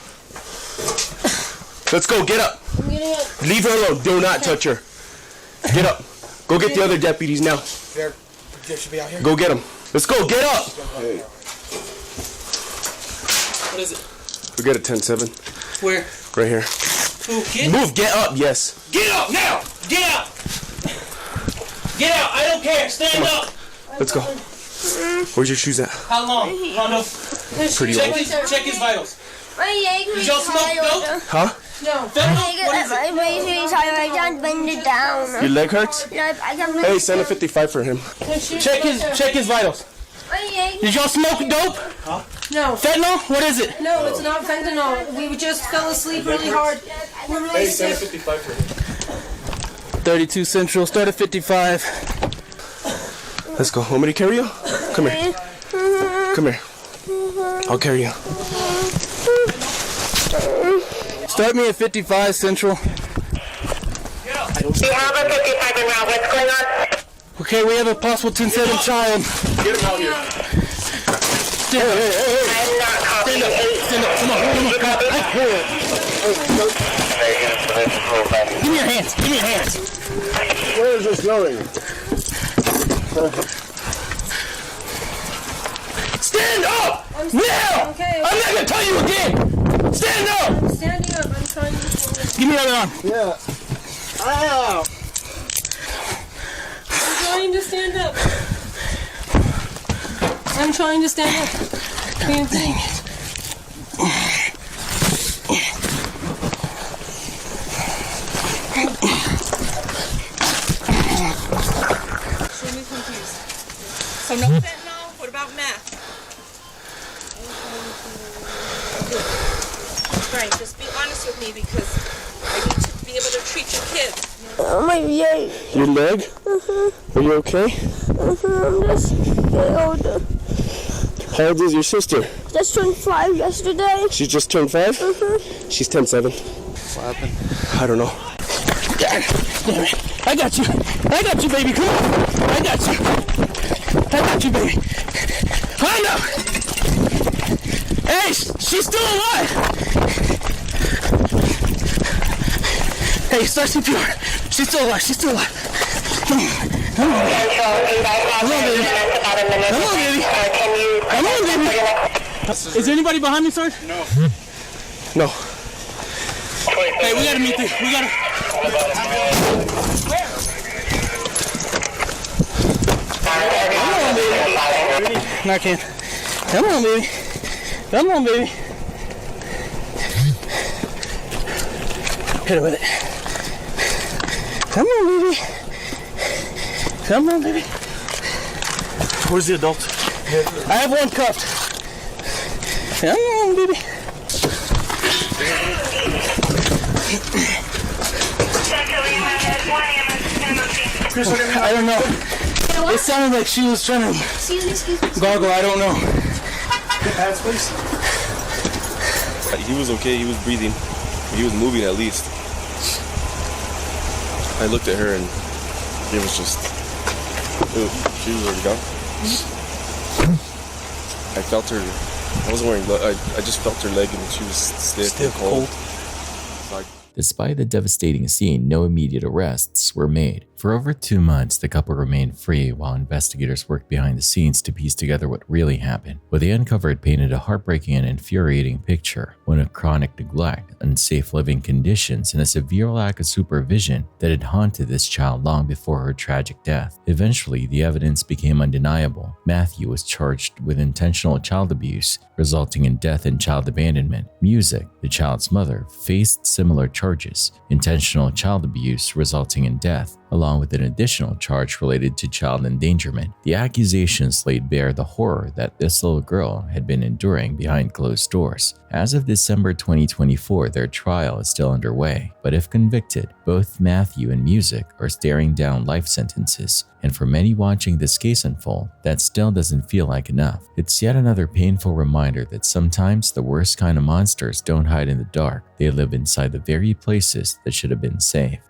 Let's go. Get up. I'm getting up. Leave her alone. Do not touch her. Get up. Go get the other deputies now. They should be out here. Go get them. Let's go. Get up. Hey. What is it? We got a 10-7. Where? Right here. Who, kid? Move. Get up. Yes. Get up now! Get up! Get out! I don't care. Stand up. Let's go. Where's your shoes at? How long, Rondo? Pretty old. Check his vitals. Did y'all smoke dope? Huh? No. Bend it down. Your leg hurts? Hey, send a 55 for him. Check his vitals. Did y'all smoke dope? Huh? No. Fentanyl? What is it? No, it's not fentanyl. We just fell asleep really hard. We're really sick. 55 for him. 32 Central, start at 55. Let's go. Want me to carry you? Come here. Come here. I'll carry you. Start me at 55 Central. We have a 55 en route. What's going on? Okay, we have a possible 10-7 child. Get him out here. Stand up. I'm not copying. Stand up. Come on. Give me your hands. Where is this going? Stand up! Now! Okay. I'm not gonna tell you again! Stand up! I'm standing up. I'm trying to stand up. Give me the other arm. Yeah. Ow! I'm trying to stand up. I'm trying to stand up. Dang it. So me confused. So no fentanyl? What about meth? Right, just be honest with me because I need to be able to treat your kids. Oh my yay. Your leg? Are you okay? I'm just scared. How old is your sister? Just turned 5 yesterday. She just turned 5? She's 10-7. What happened? I don't know. God damn it. I got you, baby. Come on. I got you, baby. I know. Hey, she's still alive. Hey, start CPR. She's still alive. Come on, baby. Is there anybody behind me, sir? No. Hey, we gotta meet this. Come on, baby. No, I can't. Come on, baby. Hit it with it. Come on, baby. Where's the adult? I have one cuffed. Come on, baby. I don't know. It sounded like she was trying to gargle. I don't know. Hands, please. He was okay. He was breathing. He was moving at least. I looked at her and it was just... she was already gone. I felt her... I wasn't wearing gloves. I just felt her leg and she was stiff and cold. Despite the devastating scene, no immediate arrests were made. For over 2 months, the couple remained free while investigators worked behind the scenes to piece together what really happened. What they uncovered painted a heartbreaking and infuriating picture, one of chronic neglect, unsafe living conditions, and a severe lack of supervision that had haunted this child long before her tragic death. Eventually, the evidence became undeniable. Matthew was charged with intentional child abuse, resulting in death and child abandonment. Music, the child's mother, faced similar charges, intentional child abuse resulting in death, along with an additional charge related to child endangerment. The accusations laid bare the horror that this little girl had been enduring behind closed doors. As of December 2024, their trial is still underway, but if convicted, both Matthew and Music are staring down life sentences. And for many watching this case unfold, that still doesn't feel like enough. It's yet another painful reminder that sometimes the worst kind of monsters don't hide in the dark. They live inside the very places that should have been safe.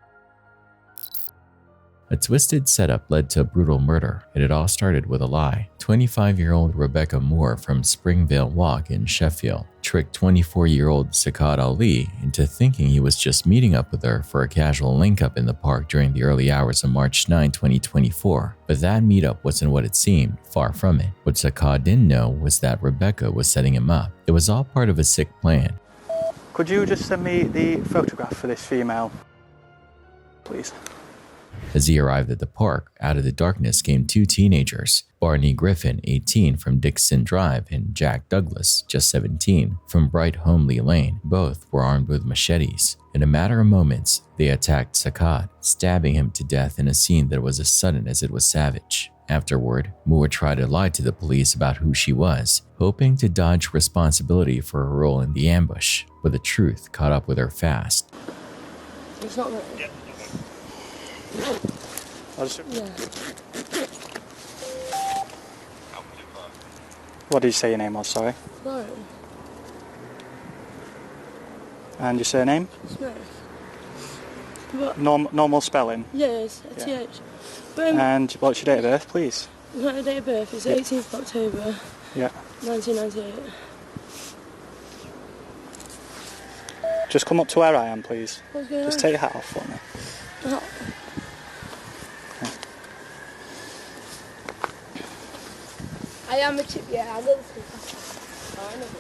A twisted setup led to a brutal murder, and it all started with a lie. 25-year-old Rebecca Moore from Springvale Walk in Sheffield tricked 24-year-old Sakat Ali into thinking he was just meeting up with her for a casual link-up in the park during the early hours of March 9, 2024. But that meetup wasn't what it seemed, far from it. What Sakat didn't know was that Rebecca was setting him up. It was all part of a sick plan. Could you just send me the photograph for this female, please? As he arrived at the park, out of the darkness came two teenagers, Barney Griffin, 18, from Dixon Drive, and Jack Douglas, just 17, from Bright Homely Lane. Both were armed with machetes. In a matter of moments, they attacked Sakat, stabbing him to death in a scene that was as sudden as it was savage. Afterward, Moore tried to lie to the police about who she was, hoping to dodge responsibility for her role in the ambush, but the truth caught up with her fast. It's not right. Yeah. What did you say your name was, sorry? No. And your surname? Smith. But, normal spelling? yes, a Yeah. TH. But, And what's your date of birth, please? my date of birth is 18th of October, Yeah. 1998. Just come up to where I am, please. What's going Just on? take your hat off for me. Oh. I am a chip, yeah, I know this one. Oh, I know it.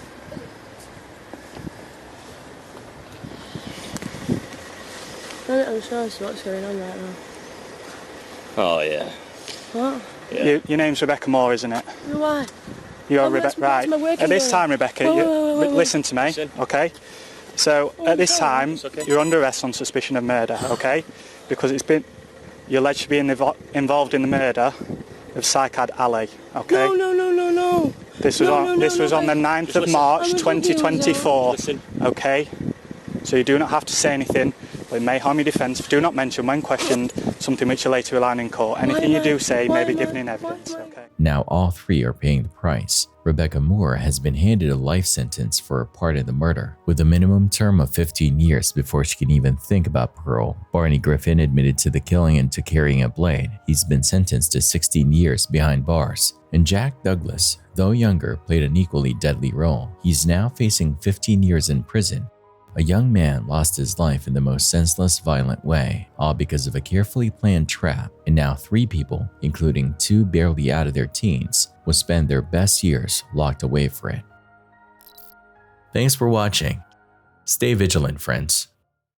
I'm sure what's going on right now. Oh, yeah. What? Yeah. Your name's Rebecca Moore, isn't it? Why? You're Oh, Rebecca, that's right? my working At this name. time, Rebecca, Wait. listen to me, okay? So at this time, you're under arrest on suspicion of murder, okay? Because you're alleged to be involved in the murder of Saikad Ali, okay? No. This was on the 9th of March 2024, okay? So you do not have to say anything, but it may harm your defence if you do not mention when questioned something which you later rely on in court. Anything you do say may be given in evidence, okay? Now all three are paying the price. Rebecca Moore has been handed a life sentence for her part in the murder, with a minimum term of 15 years before she can even think about parole. Barney Griffin admitted to the killing and to carrying a blade. He's been sentenced to 16 years behind bars. And Jack Douglas, though younger, played an equally deadly role. He's now facing 15 years in prison. A young man lost his life in the most senseless, violent way, all because of a carefully planned trap, and now 3 people, including 2 barely out of their teens, will spend their best years locked away for it. Thanks for watching. Stay vigilant, friends.